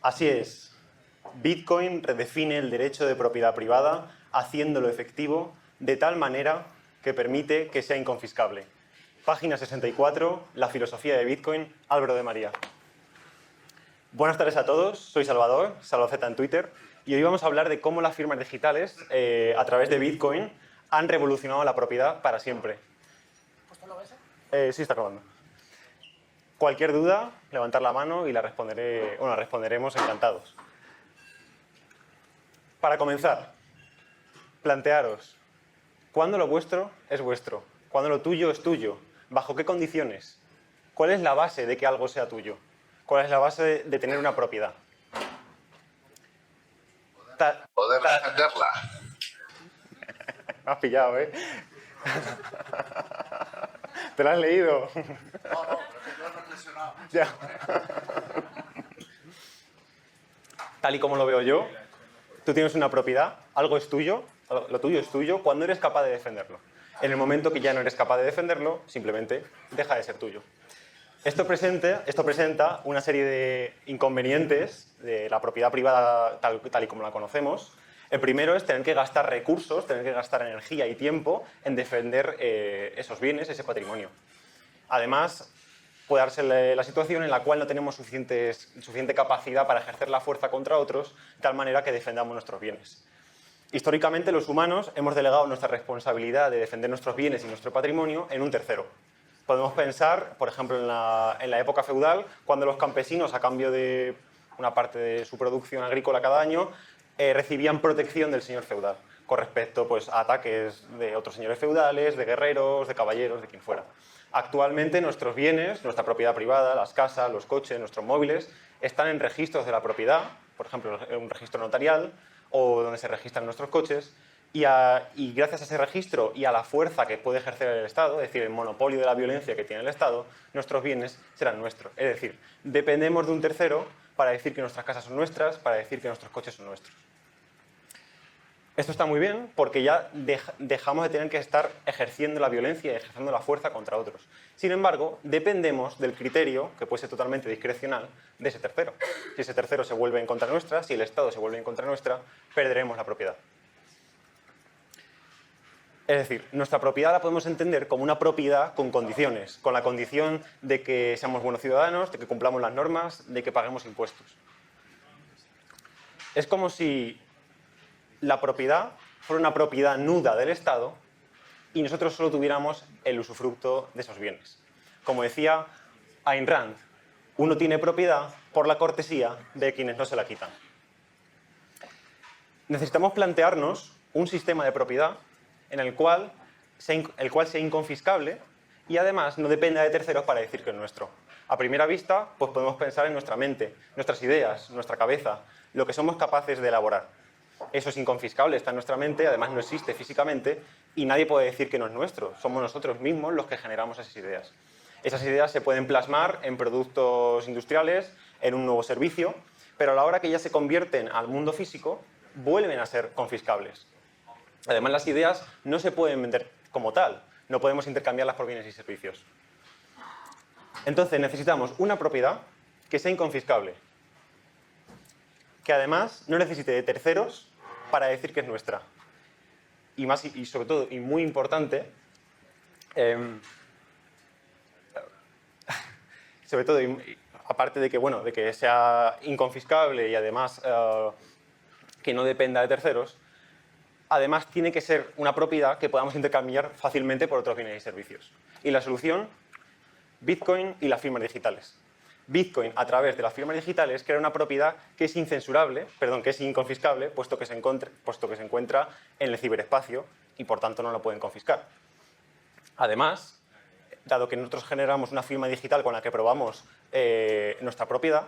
Así es. Bitcoin redefine el derecho de propiedad privada haciéndolo efectivo de tal manera que permite que sea inconfiscable. Página 64, la filosofía de Bitcoin, Álvaro de María. Buenas tardes a todos, soy Salvador, SalvaZ en Twitter, y hoy vamos a hablar de cómo las firmas digitales, a través de Bitcoin, han revolucionado la propiedad para siempre. ¿Puesto lo ves? Sí, está acabando. Cualquier duda, levantar la mano y la responderemos encantados. Para comenzar, plantearos, ¿cuándo lo vuestro es vuestro? ¿Cuándo lo tuyo es tuyo? ¿Bajo qué condiciones? ¿Cuál es la base de que algo sea tuyo? ¿Cuál es la base de tener una propiedad? Poder defenderla. Me has pillado, ¿eh? ¿Te lo has leído? No, pero que yo he reflexionado. Ya. Tal y como lo veo yo, tú tienes una propiedad, algo es tuyo, lo tuyo es tuyo, cuando eres capaz de defenderlo. En el momento que ya no eres capaz de defenderlo, simplemente deja de ser tuyo. Esto presenta una serie de inconvenientes de la propiedad privada tal y como la conocemos. El primero es tener que gastar recursos, tener que gastar energía y tiempo en defender esos bienes, ese patrimonio. Además, puede darse la situación en la cual no tenemos suficiente capacidad para ejercer la fuerza contra otros, de tal manera que defendamos nuestros bienes. Históricamente, los humanos hemos delegado nuestra responsabilidad de defender nuestros bienes y nuestro patrimonio en un tercero. Podemos pensar, por ejemplo, en la época feudal, cuando los campesinos, a cambio de una parte de su producción agrícola cada año, recibían protección del señor feudal, con respecto pues, a ataques de otros señores feudales, de guerreros, de caballeros, de quien fuera. Actualmente nuestros bienes, nuestra propiedad privada, las casas, los coches, nuestros móviles, están en registros de la propiedad, por ejemplo, un registro notarial o donde se registran nuestros coches, y gracias a ese registro y a la fuerza que puede ejercer el Estado, es decir, el monopolio de la violencia que tiene el Estado, nuestros bienes serán nuestros. Es decir, dependemos de un tercero para decir que nuestras casas son nuestras, para decir que nuestros coches son nuestros. Esto está muy bien porque ya dejamos de tener que estar ejerciendo la violencia y ejerciendo la fuerza contra otros. Sin embargo, dependemos del criterio, que puede ser totalmente discrecional, de ese tercero. Si ese tercero se vuelve en contra nuestra, si el Estado se vuelve en contra nuestra, perderemos la propiedad. Es decir, nuestra propiedad la podemos entender como una propiedad con condiciones, con la condición de que seamos buenos ciudadanos, de que cumplamos las normas, de que paguemos impuestos. Es como si la propiedad fuera una propiedad nuda del Estado y nosotros solo tuviéramos el usufructo de esos bienes. Como decía Ayn Rand, uno tiene propiedad por la cortesía de quienes no se la quitan. Necesitamos plantearnos un sistema de propiedad en el cual sea inconfiscable y además no dependa de terceros para decir que es nuestro. A primera vista, pues podemos pensar en nuestra mente, nuestras ideas, nuestra cabeza, lo que somos capaces de elaborar. Eso es inconfiscable, está en nuestra mente, además no existe físicamente y nadie puede decir que no es nuestro. Somos nosotros mismos los que generamos esas ideas. Esas ideas se pueden plasmar en productos industriales, en un nuevo servicio, pero a la hora que ya se convierten al mundo físico, vuelven a ser confiscables. Además, las ideas no se pueden vender como tal, no podemos intercambiarlas por bienes y servicios. Entonces necesitamos una propiedad que sea inconfiscable, que además no necesite de terceros para decir que es nuestra. Y sobre todo, y muy importante, sobre todo, aparte de que, bueno, de que sea inconfiscable y además que no dependa de terceros, además tiene que ser una propiedad que podamos intercambiar fácilmente por otros bienes y servicios. Y la solución, Bitcoin y las firmas digitales. Bitcoin, a través de las firmas digitales, crea una propiedad que es que es inconfiscable, puesto que se encuentra en el ciberespacio y por tanto no lo pueden confiscar. Además, dado que nosotros generamos una firma digital con la que probamos nuestra propiedad,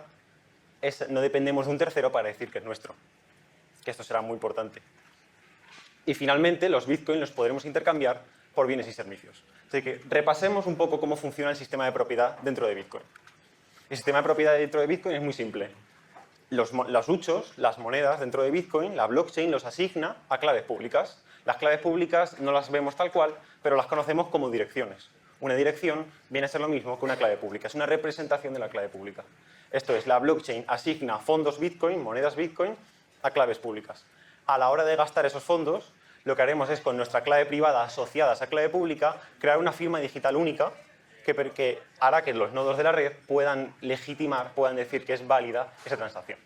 no dependemos de un tercero para decir que es nuestro. Que esto será muy importante. Y finalmente, los Bitcoin los podremos intercambiar por bienes y servicios. Así que repasemos un poco cómo funciona el sistema de propiedad dentro de Bitcoin. El sistema de propiedad dentro de Bitcoin es muy simple. Los huchos, las monedas dentro de Bitcoin, la blockchain los asigna a claves públicas. Las claves públicas no las vemos tal cual, pero las conocemos como direcciones. Una dirección viene a ser lo mismo que una clave pública, es una representación de la clave pública. Esto es, la blockchain asigna fondos Bitcoin, monedas Bitcoin, a claves públicas. A la hora de gastar esos fondos, lo que haremos es, con nuestra clave privada asociada a esa clave pública, crear una firma digital única que hará que los nodos de la red puedan legitimar, puedan decir que es válida esa transacción.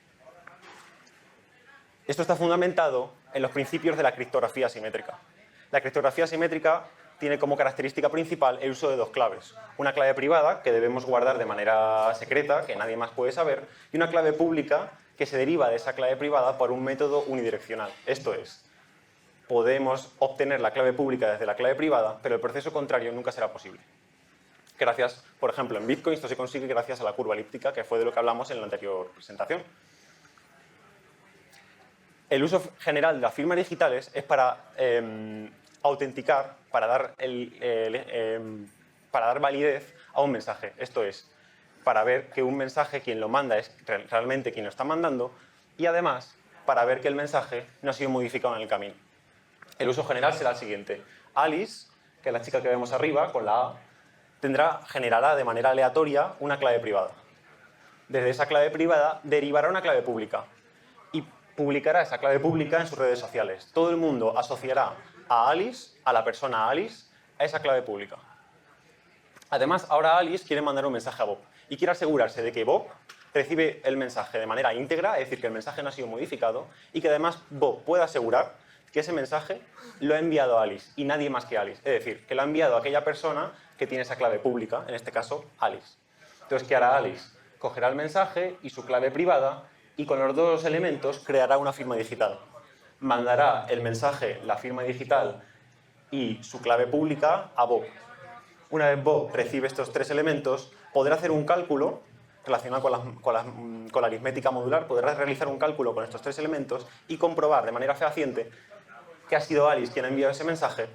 Esto está fundamentado en los principios de la criptografía asimétrica. La criptografía asimétrica tiene como característica principal el uso de dos claves. Una clave privada, que debemos guardar de manera secreta, que nadie más puede saber, y una clave pública que se deriva de esa clave privada por un método unidireccional. Esto es, podemos obtener la clave pública desde la clave privada, pero el proceso contrario nunca será posible. Gracias, por ejemplo, en Bitcoin esto se consigue gracias a la curva elíptica, que fue de lo que hablamos en la anterior presentación. El uso general de las firmas digitales es para autenticar, para dar validez a un mensaje. Esto es, para ver que un mensaje, quien lo manda es realmente quien lo está mandando, y además para ver que el mensaje no ha sido modificado en el camino. El uso general será el siguiente. Alice, que es la chica que vemos arriba, con la A, generará de manera aleatoria una clave privada. Desde esa clave privada derivará una clave pública y publicará esa clave pública en sus redes sociales. Todo el mundo asociará a Alice, a la persona Alice, a esa clave pública. Además, ahora Alice quiere mandar un mensaje a Bob y quiere asegurarse de que Bob recibe el mensaje de manera íntegra, es decir, que el mensaje no ha sido modificado, y que además Bob pueda asegurar que ese mensaje lo ha enviado a Alice y nadie más que Alice. Es decir, que lo ha enviado a aquella persona que tiene esa clave pública, en este caso Alice. Entonces, ¿qué hará Alice? Cogerá el mensaje y su clave privada y con los dos elementos creará una firma digital. Mandará el mensaje, la firma digital y su clave pública a Bob. Una vez Bob recibe estos tres elementos, podrá hacer un cálculo relacionado con la aritmética modular, podrá realizar un cálculo con estos tres elementos y comprobar de manera fehaciente que ha sido Alice quien ha enviado ese mensaje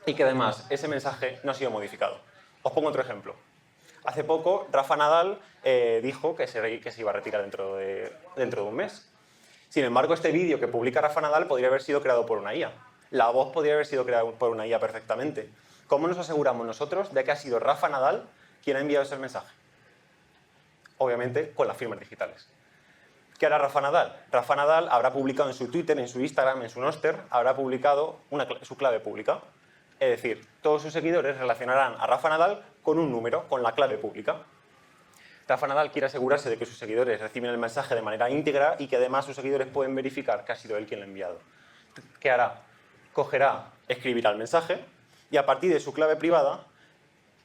y que además ese mensaje no ha sido modificado. Os pongo otro ejemplo. Hace poco, Rafa Nadal dijo que se iba a retirar dentro de un mes. Sin embargo, este vídeo que publica Rafa Nadal podría haber sido creado por una IA. La voz podría haber sido creada por una IA perfectamente. ¿Cómo nos aseguramos nosotros de que ha sido Rafa Nadal quien ha enviado ese mensaje? Obviamente, con las firmas digitales. ¿Qué hará Rafa Nadal? Rafa Nadal habrá publicado en su Twitter, en su Instagram, en su Noster, habrá publicado su clave pública. Es decir, todos sus seguidores relacionarán a Rafa Nadal con un número, con la clave pública. Rafa Nadal quiere asegurarse de que sus seguidores reciben el mensaje de manera íntegra y que además sus seguidores pueden verificar que ha sido él quien lo ha enviado. ¿Qué hará? Cogerá, escribirá el mensaje y a partir de su clave privada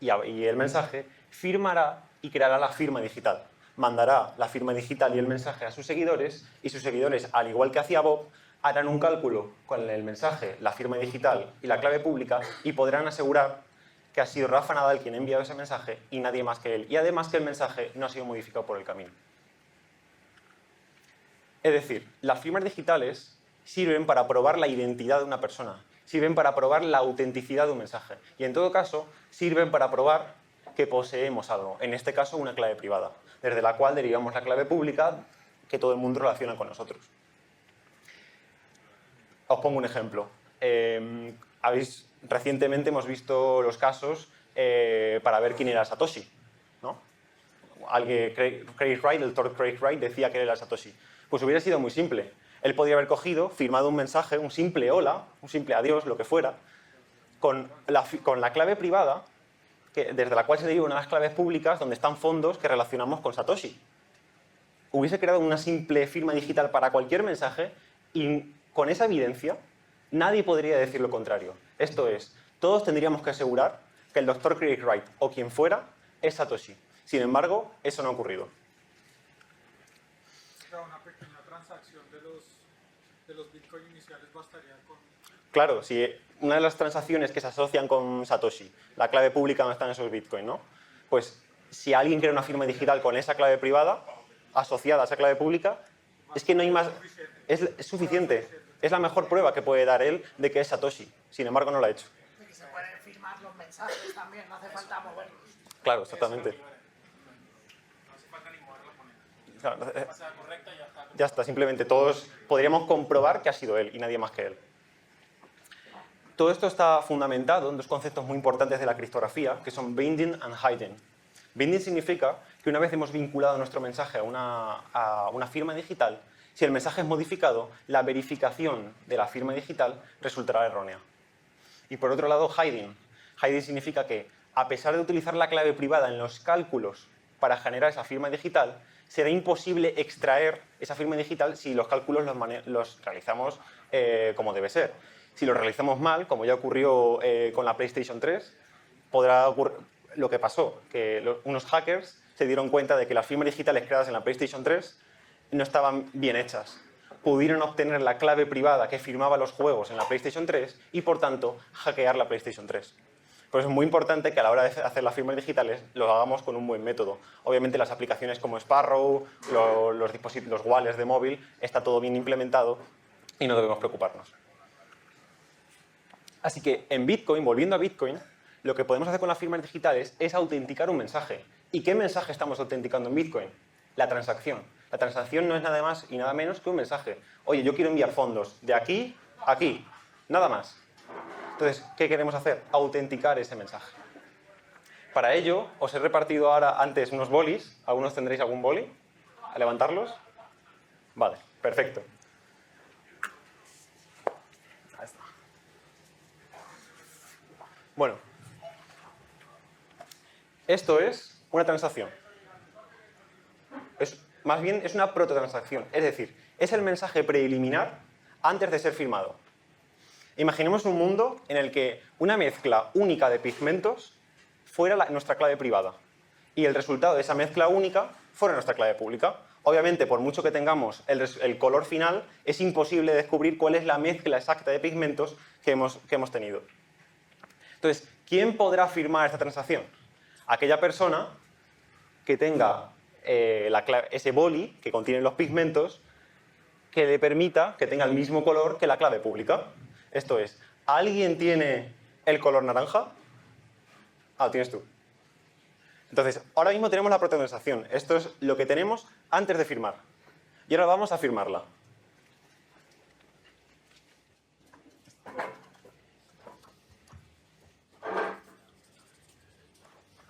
y el mensaje, firmará y creará la firma digital. Mandará la firma digital y el mensaje a sus seguidores y sus seguidores, al igual que hacía Bob, harán un cálculo con el mensaje, la firma digital y la clave pública y podrán asegurar que ha sido Rafa Nadal quien ha enviado ese mensaje y nadie más que él. Y además que el mensaje no ha sido modificado por el camino. Es decir, las firmas digitales sirven para probar la identidad de una persona, sirven para probar la autenticidad de un mensaje y en todo caso sirven para probar que poseemos algo, en este caso una clave privada, desde la cual derivamos la clave pública que todo el mundo relaciona con nosotros. Os pongo un ejemplo. Recientemente hemos visto los casos para ver quién era Satoshi, ¿no? Craig Wright, el doctor Craig Wright, decía que era Satoshi. Pues hubiera sido muy simple. Él podría haber cogido, firmado un mensaje, un simple hola, un simple adiós, lo que fuera, con la clave privada, desde la cual se deriva una de las claves públicas donde están fondos que relacionamos con Satoshi. Hubiese creado una simple firma digital para cualquier mensaje y con esa evidencia nadie podría decir lo contrario. Esto es, todos tendríamos que asegurar que el doctor Craig Wright o quien fuera es Satoshi. Sin embargo, eso no ha ocurrido. Una pequeña transacción de los Bitcoin iniciales bastaría con... Claro, si una de las transacciones que se asocian con Satoshi, la clave pública donde están esos Bitcoin, ¿no? Pues si alguien crea una firma digital con esa clave privada, asociada a esa clave pública, es que no hay más... Es suficiente. Es la mejor prueba que puede dar él de que es Satoshi. Sin embargo, no lo ha hecho. Y que se pueden firmar los mensajes también, no hace falta moverlos. Claro, exactamente. No hace falta ni mover la moneda. Claro, Pasada correcta y ya está. ya está, simplemente todos podríamos comprobar que ha sido él y nadie más que él. Todo esto está fundamentado en dos conceptos muy importantes de la criptografía, que son binding and hiding. Binding significa que una vez hemos vinculado nuestro mensaje a una firma digital, si el mensaje es modificado, la verificación de la firma digital resultará errónea. Y por otro lado, hiding. Hiding significa que, a pesar de utilizar la clave privada en los cálculos para generar esa firma digital, será imposible extraer esa firma digital si los cálculos los realizamos como debe ser. Si los realizamos mal, como ya ocurrió con la PlayStation 3, podrá ocurrir lo que pasó, que unos hackers se dieron cuenta de que las firmas digitales creadas en la PlayStation 3 no estaban bien hechas. Pudieron obtener la clave privada que firmaba los juegos en la PlayStation 3 y, por tanto, hackear la PlayStation 3. Por eso es muy importante que a la hora de hacer las firmas digitales lo hagamos con un buen método. Obviamente las aplicaciones como Sparrow, los wallets de móvil, está todo bien implementado y no debemos preocuparnos. Así que en Bitcoin, volviendo a Bitcoin, lo que podemos hacer con las firmas digitales es autenticar un mensaje. ¿Y qué mensaje estamos autenticando en Bitcoin? La transacción. La transacción no es nada más y nada menos que un mensaje. Oye, yo quiero enviar fondos de aquí a aquí, nada más. Entonces, ¿qué queremos hacer? Autenticar ese mensaje. Para ello, os he repartido ahora antes unos bolis. ¿Algunos tendréis algún boli? ¿A levantarlos? Vale, perfecto. Ahí está. Bueno, esto es una transacción. Más bien es una prototransacción. Es decir, es el mensaje preliminar antes de ser firmado. Imaginemos un mundo en el que una mezcla única de pigmentos fuera nuestra clave privada y el resultado de esa mezcla única fuera nuestra clave pública. Obviamente, por mucho que tengamos el color final, es imposible descubrir cuál es la mezcla exacta de pigmentos que hemos tenido. Entonces, ¿quién podrá firmar esta transacción? Aquella persona que tenga ese boli que contiene los pigmentos que le permita que tenga el mismo color que la clave pública. Esto es, ¿alguien tiene el color naranja? Ah, tienes tú. Entonces, ahora mismo tenemos la prototransacción. Esto es lo que tenemos antes de firmar. Y ahora vamos a firmarla.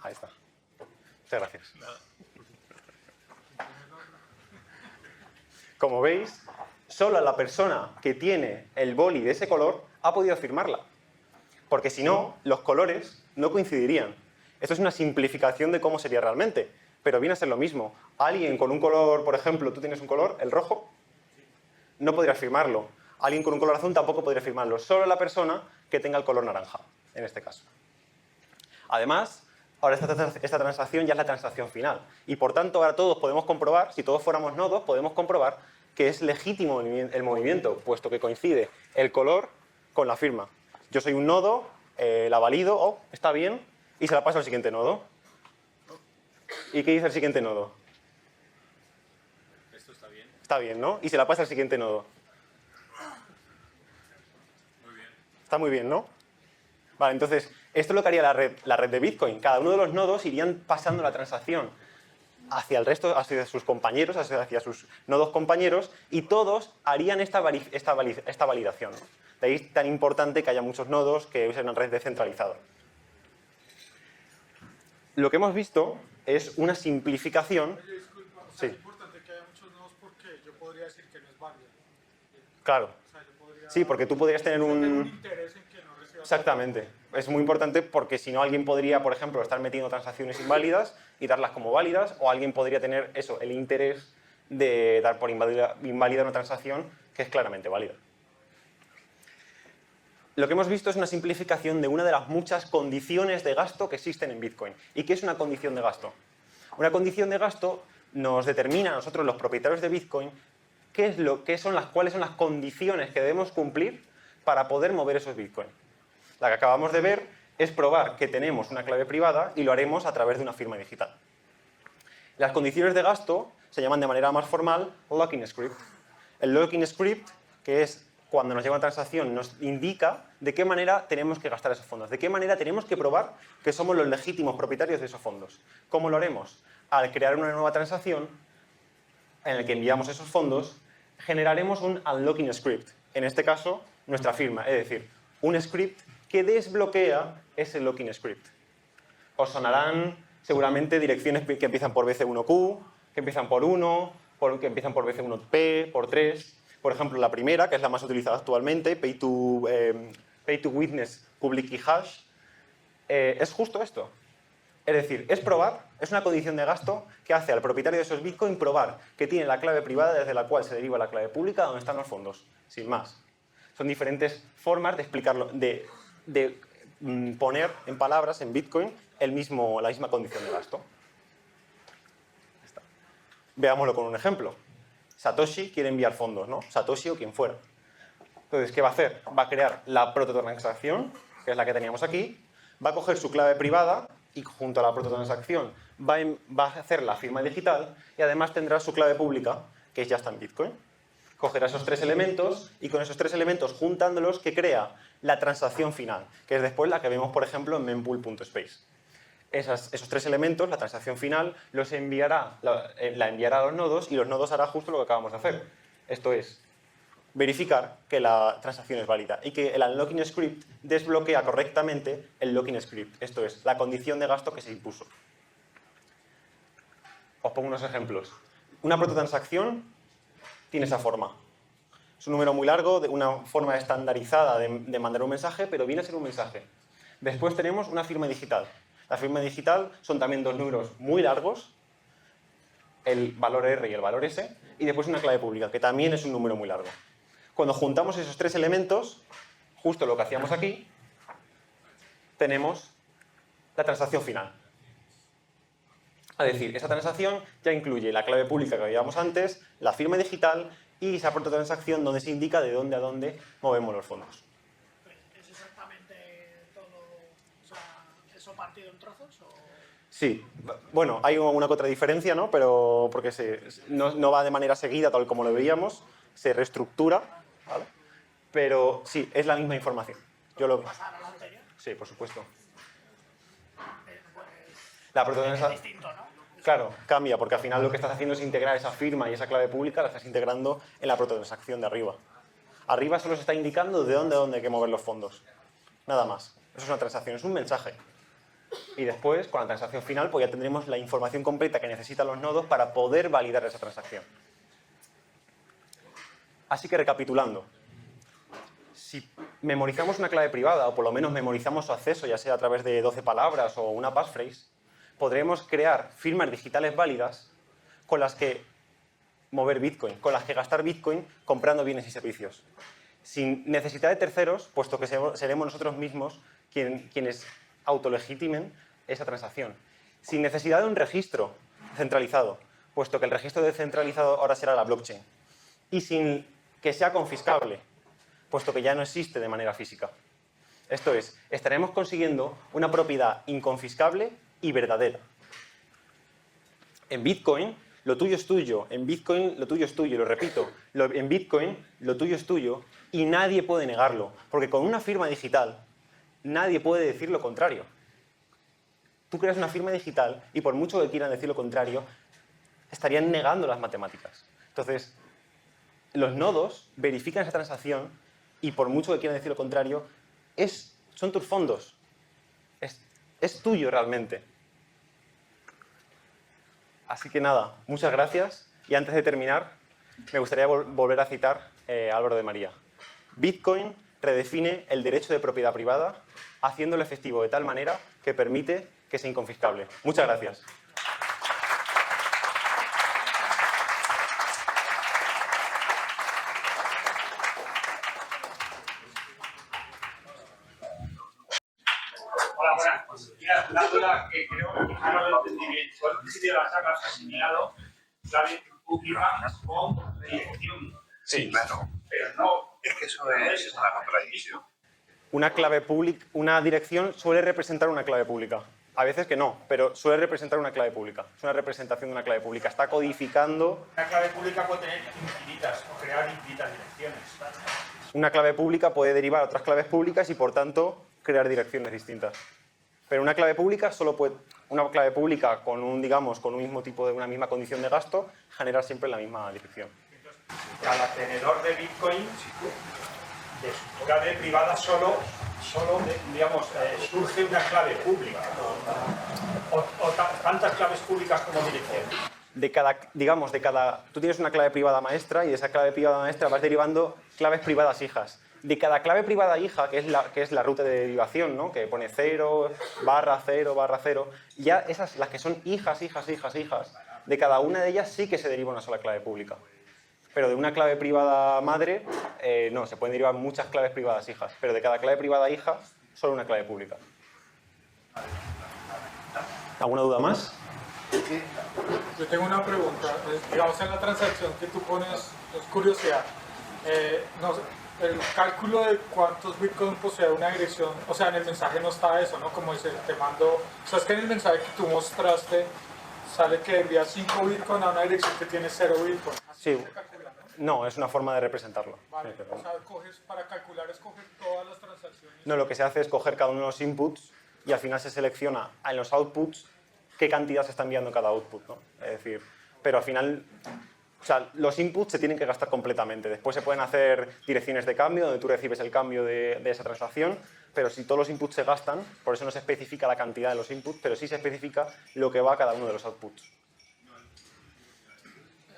Ahí está. Muchas gracias. Como veis, solo la persona que tiene el boli de ese color ha podido firmarla. Porque si no, los colores no coincidirían. Esto es una simplificación de cómo sería realmente, pero viene a ser lo mismo. Alguien con un color, por ejemplo, tú tienes un color, el rojo, no podrías firmarlo. Alguien con un color azul tampoco podría firmarlo. Solo la persona que tenga el color naranja, en este caso. Además, ahora esta transacción ya es la transacción final. Y por tanto, ahora todos podemos comprobar, si todos fuéramos nodos, podemos comprobar que es legítimo el movimiento, puesto que coincide el color con la firma. Yo soy un nodo, la valido, está bien, y se la paso al siguiente nodo. ¿Y qué dice el siguiente nodo? Esto está bien. Está bien, ¿no? Y se la pasa al siguiente nodo. Muy bien. Está muy bien, ¿no? Vale, entonces, esto es lo que haría la red de Bitcoin. Cada uno de los nodos irían pasando la transacción hacia el resto, hacia sus compañeros, hacia sus nodos compañeros, y todos harían esta validación, ¿no? De ahí es tan importante que haya muchos nodos que usen una red descentralizada. Lo que hemos visto es una simplificación. Oye, disculpa, o sea, Sí. es importante que haya muchos nodos porque yo podría decir que no es válido. Claro. O sea, yo podría Sí, porque tú podrías tener tener un un... interés en que no reciba. Exactamente. Es muy importante porque si no alguien podría, por ejemplo, estar metiendo transacciones inválidas y darlas como válidas, o alguien podría tener eso, el interés de dar por inválida una transacción que es claramente válida. Lo que hemos visto es una simplificación de una de las muchas condiciones de gasto que existen en Bitcoin. ¿Y qué es una condición de gasto? Una condición de gasto nos determina a nosotros, los propietarios de Bitcoin, cuáles son las condiciones que debemos cumplir para poder mover esos Bitcoin. La que acabamos de ver es probar que tenemos una clave privada y lo haremos a través de una firma digital. Las condiciones de gasto se llaman de manera más formal locking script. El locking script, que es cuando nos llega una transacción, nos indica de qué manera tenemos que gastar esos fondos, de qué manera tenemos que probar que somos los legítimos propietarios de esos fondos. ¿Cómo lo haremos? Al crear una nueva transacción en la que enviamos esos fondos, generaremos un unlocking script, en este caso, nuestra firma, es decir, un script que desbloquea ese locking script. Os sonarán seguramente direcciones que empiezan por BC1Q, que empiezan por 1, que empiezan por BC1P, por 3. Por ejemplo, la primera, que es la más utilizada actualmente, Pay to Witness Public Key Hash, es justo esto. Es decir, es una condición de gasto que hace al propietario de esos Bitcoin probar que tiene la clave privada desde la cual se deriva la clave pública donde están los fondos, sin más. Son diferentes formas de explicarlo, de poner en palabras, en Bitcoin, la misma condición de gasto. Veámoslo con un ejemplo. Satoshi quiere enviar fondos, ¿no? Satoshi o quien fuera. Entonces, ¿qué va a hacer? Va a crear la prototransacción, que es la que teníamos aquí, va a coger su clave privada y junto a la prototransacción va a hacer la firma digital y además tendrá su clave pública, que ya está en Bitcoin. Cogerá esos 3 elementos y con esos 3 elementos juntándolos que crea la transacción final, que es después la que vemos, por ejemplo, en mempool.space. Esos 3 elementos, la transacción final, la enviará a los nodos y los nodos hará justo lo que acabamos de hacer. Esto es, verificar que la transacción es válida y que el unlocking script desbloquea correctamente el locking script. Esto es, la condición de gasto que se impuso. Os pongo unos ejemplos. Una prototransacción tiene esa forma. Es un número muy largo, de una forma estandarizada de mandar un mensaje, pero viene a ser un mensaje. Después tenemos una firma digital. La firma digital son también 2 números muy largos, el valor R y el valor S, y después una clave pública, que también es un número muy largo. Cuando juntamos esos 3 elementos, justo lo que hacíamos aquí, tenemos la transacción final. Es decir, esa transacción ya incluye la clave pública que veíamos antes, la firma digital y esa prototransacción donde se indica de dónde a dónde movemos los fondos. ¿Es exactamente todo, o sea, eso partido en trozos? O... Sí, bueno, hay una que otra diferencia, ¿no? Pero porque no va de manera seguida tal como lo veíamos, se reestructura, ¿vale? Pero sí, es la misma información. ¿Pasar a la anterior? Sí, por supuesto. Pues, La es prototransacción... distinto, ¿no? Claro, cambia, porque al final lo que estás haciendo es integrar esa firma y esa clave pública, la estás integrando en la prototransacción de arriba. Arriba solo se está indicando de dónde a dónde hay que mover los fondos. Nada más. Eso es una transacción, es un mensaje. Y después, con la transacción final, pues ya tendremos la información completa que necesitan los nodos para poder validar esa transacción. Así que recapitulando. Si memorizamos una clave privada, o por lo menos memorizamos su acceso, ya sea a través de 12 palabras o una passphrase, podremos crear firmas digitales válidas con las que mover Bitcoin, con las que gastar Bitcoin comprando bienes y servicios. Sin necesidad de terceros, puesto que seremos nosotros mismos quienes autolegitimen esa transacción. Sin necesidad de un registro centralizado, puesto que el registro descentralizado ahora será la blockchain. Y sin que sea confiscable, puesto que ya no existe de manera física. Esto es, estaremos consiguiendo una propiedad inconfiscable y verdadera. En Bitcoin, lo tuyo es tuyo. En Bitcoin, lo tuyo es tuyo. Lo repito, en Bitcoin, lo tuyo es tuyo y nadie puede negarlo. Porque con una firma digital, nadie puede decir lo contrario. Tú creas una firma digital y por mucho que quieran decir lo contrario, estarían negando las matemáticas. Entonces, los nodos verifican esa transacción y por mucho que quieran decir lo contrario, son tus fondos. Es tuyo realmente. Así que nada, muchas gracias. Y antes de terminar, me gustaría volver a citar a Álvaro de María. Bitcoin redefine el derecho de propiedad privada, haciéndolo efectivo de tal manera que permite que sea inconfiscable. Muchas gracias. Hola, buenas. Mira, una duda que creo que no lo entendí bien. ¿Cuál sitio las sacas asimilado clave pública con dirección? Sí. Claro. Pero no. Es que eso es una contradicción. Una clave pública, una dirección suele representar una clave pública. A veces que no, pero suele representar una clave pública. Es una representación de una clave pública. Está codificando... Una clave pública puede tener infinitas o crear infinitas direcciones. Una clave pública puede derivar a otras claves públicas y, por tanto, crear direcciones distintas. Pero una clave pública solo puede... Una clave pública con un mismo tipo de una misma condición de gasto, generar siempre la misma dirección. Cada tenedor de Bitcoin, de su clave privada solo digamos, surge una clave pública. tantas claves públicas como dirección. Tú tienes una clave privada maestra y de esa clave privada maestra vas derivando claves privadas hijas. De cada clave privada hija, que es la ruta de derivación, ¿no? Que pone 0, barra 0, barra 0, ya esas, las que son hijas, de cada una de ellas sí que se deriva una sola clave pública. Pero de una clave privada madre, no, se pueden derivar muchas claves privadas hijas, pero de cada clave privada hija, solo una clave pública. ¿Alguna duda más? Yo tengo una pregunta. Digamos, en la transacción que tú pones, es curiosidad. El cálculo de cuántos bitcoins posee una dirección, o sea, en el mensaje no está eso, ¿no? Como dice, te mando... O sea, es que en el mensaje que tú mostraste sale que envías 5 bitcoins a una dirección que tiene 0 bitcoins. Así Sí. se calcula, ¿no? No, es una forma de representarlo. Vale, Sí, pero- o sea, para calcular escoges todas las transacciones. No, lo que se hace es coger cada uno de los inputs y al final se selecciona en los outputs qué cantidad se está enviando cada output, ¿no? Es decir, pero al final, o sea, los inputs se tienen que gastar completamente. Después se pueden hacer direcciones de cambio, donde tú recibes el cambio de esa transacción, pero si todos los inputs se gastan, por eso no se especifica la cantidad de los inputs, pero sí se especifica lo que va a cada uno de los outputs.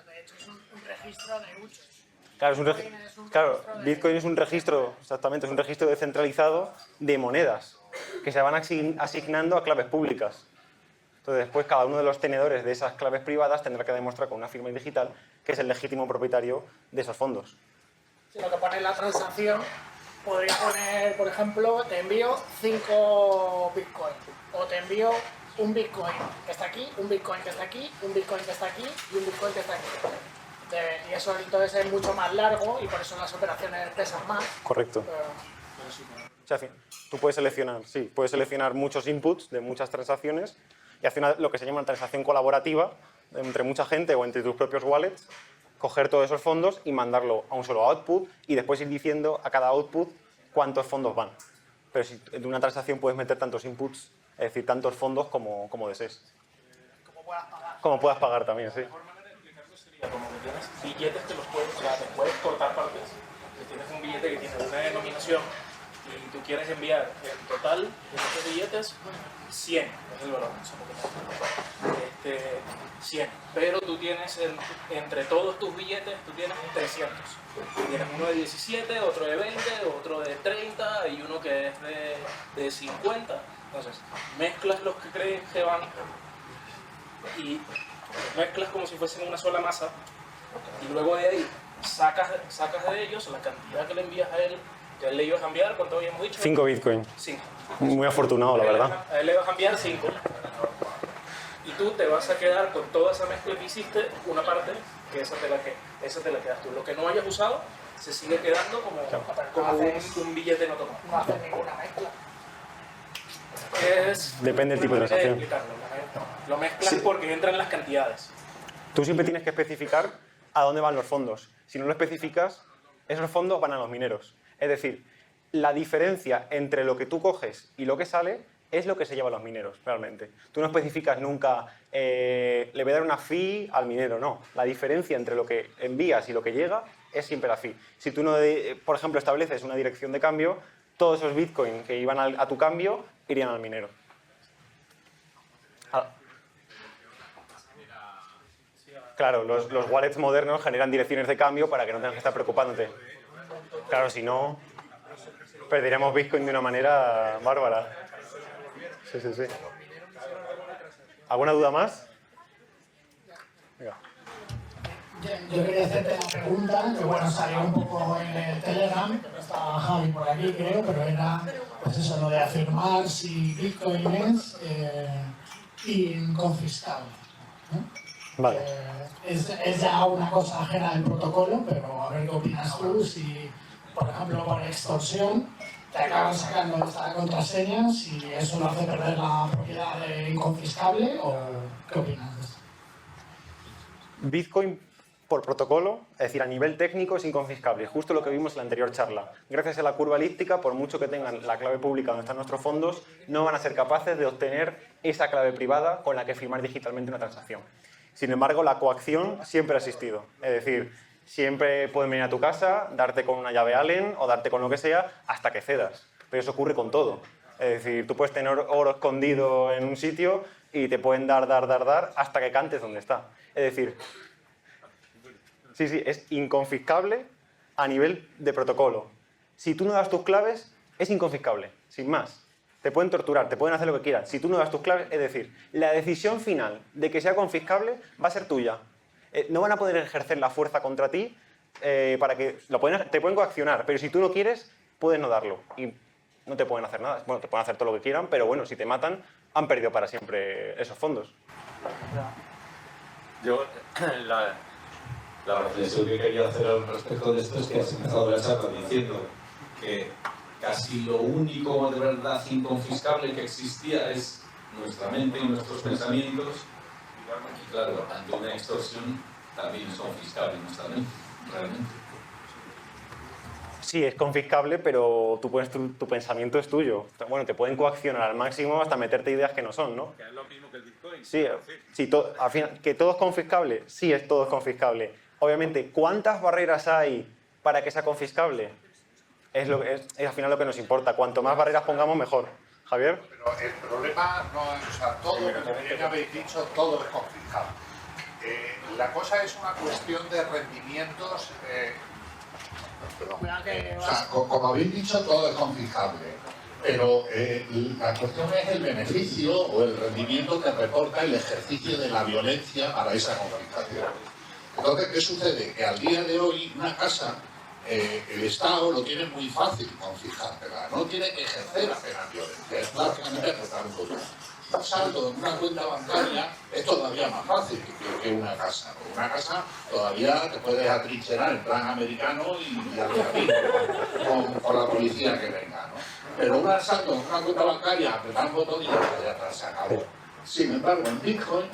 De hecho, es un registro de muchos. Claro, claro, registro de- Bitcoin es un registro, exactamente, es un registro descentralizado de monedas que se van asignando a claves públicas. Entonces, después cada uno de los tenedores de esas claves privadas tendrá que demostrar con una firma digital que es el legítimo propietario de esos fondos. Si lo que pone en la transacción, podría poner, por ejemplo, te envío 5 bitcoins. O te envío un bitcoin que está aquí, un bitcoin que está aquí, un bitcoin que está aquí y un bitcoin que está aquí. Y eso entonces es mucho más largo y por eso las operaciones pesan más. Correcto. O sea, tú puedes seleccionar muchos inputs de muchas transacciones y hacer lo que se llama una transacción colaborativa entre mucha gente o entre tus propios wallets, coger todos esos fondos y mandarlo a un solo output y después ir diciendo a cada output cuántos fondos van. Pero si de una transacción puedes meter tantos inputs, es decir, tantos fondos como desees. Como puedas pagar. Como puedas pagar también, sí. La mejor manera de explicarlo sería como que tienes billetes que los puedes, o sea, te puedes cortar partes. Que tienes un billete que tiene una denominación y tú quieres enviar el total de esos billetes 100, es el valor, no sé, 100. Pero tú tienes, entre todos tus billetes, tú tienes 300. Tienes uno de 17, otro de 20, otro de 30 y uno que es de 50. Entonces, mezclas los que crees que van y mezclas como si fuesen una sola masa y luego de ahí sacas de ellos la cantidad que le envías a él, que a él le ibas a enviar, ¿cuánto habíamos dicho? 5 Bitcoin. 5. Muy afortunado, la verdad. A él le vas a enviar 5. Y tú te vas a quedar con toda esa mezcla que hiciste, una parte, que esa te la quedas tú. Lo que no hayas usado se sigue quedando como un billete no tomado. No hacer ninguna mezcla. Depende del tipo de transacción. Lo mezclas porque entran las cantidades. Tú siempre tienes que especificar a dónde van los fondos. Si no lo especificas, esos fondos van a los mineros. Es decir, la diferencia entre lo que tú coges y lo que sale es lo que se lleva a los mineros, realmente. Tú no especificas nunca, le voy a dar una fee al minero, no. La diferencia entre lo que envías y lo que llega es siempre la fee. Si tú, no, por ejemplo, estableces una dirección de cambio, todos esos bitcoins que iban a tu cambio irían al minero. Claro, los wallets modernos generan direcciones de cambio para que no tengas que estar preocupándote. Claro, si no, perderíamos Bitcoin de una manera bárbara. Sí, sí, sí. ¿Alguna duda más? Venga. Yo quería hacerte una pregunta, que bueno, salió un poco en el Telegram, que no estaba Javi por aquí creo, pero era pues eso, lo de afirmar si Bitcoin es inconfiscable, ¿no? Vale. Es ya una cosa ajena del protocolo, pero a ver qué opinas tú, si por ejemplo por extorsión te acaban sacando esta contraseña, si eso lo hace perder la propiedad de inconfiscable o qué opinas de eso. Bitcoin por protocolo, es decir, a nivel técnico es inconfiscable, justo lo que vimos en la anterior charla. Gracias a la curva elíptica, por mucho que tengan la clave pública donde están nuestros fondos, no van a ser capaces de obtener esa clave privada con la que firmar digitalmente una transacción. Sin embargo, la coacción siempre ha existido. Es decir, siempre pueden venir a tu casa, darte con una llave Allen o darte con lo que sea hasta que cedas. Pero eso ocurre con todo. Es decir, tú puedes tener oro escondido en un sitio y te pueden dar hasta que cantes donde está. Es decir, sí, es inconfiscable a nivel de protocolo. Si tú no das tus claves, es inconfiscable, sin más. Te pueden torturar, te pueden hacer lo que quieras. Si tú no das tus claves, es decir, la decisión final de que sea confiscable va a ser tuya. No van a poder ejercer la fuerza contra ti para que te pueden coaccionar, pero si tú no quieres, puedes no darlo y no te pueden hacer nada. Bueno, te pueden hacer todo lo que quieran, pero bueno, si te matan, han perdido para siempre esos fondos. Yo, la reflexión que quería hacer al respecto de esto es que has empezado la charla diciendo que casi lo único de verdad inconfiscable que existía es nuestra mente y nuestros pensamientos. Y claro, ante una extorsión también es confiscable nuestra mente, realmente. Sí, es confiscable, pero tu pensamiento es tuyo. Bueno, te pueden coaccionar al máximo hasta meterte ideas que no son, ¿no? Que es lo mismo que el Bitcoin. Sí, al final, ¿que todo es confiscable? Sí, todo es confiscable. Obviamente, ¿cuántas barreras hay para que sea confiscable? Es al final lo que nos importa. Cuanto más barreras pongamos, mejor. Javier. Pero el problema no es, o sea, todo, como bien habéis dicho, todo es confiscable. La cosa es una cuestión de rendimientos. O sea, como habéis dicho, todo es confiscable. Pero la cuestión es el beneficio o el rendimiento que reporta el ejercicio de la violencia para esa confiscación. Entonces, ¿qué sucede? Que al día de hoy una casa, el Estado lo tiene muy fácil confiscártela, no tiene que ejercer apenas violencia, es prácticamente apretar un botón. Un saldo en una cuenta bancaria es todavía más fácil que una casa. Una casa todavía te puedes atrincherar en plan americano y al con la policía que venga, ¿no? Pero un asalto en una cuenta bancaria, apretar un botón y ya atrás se acabó. Sin embargo, en Bitcoin,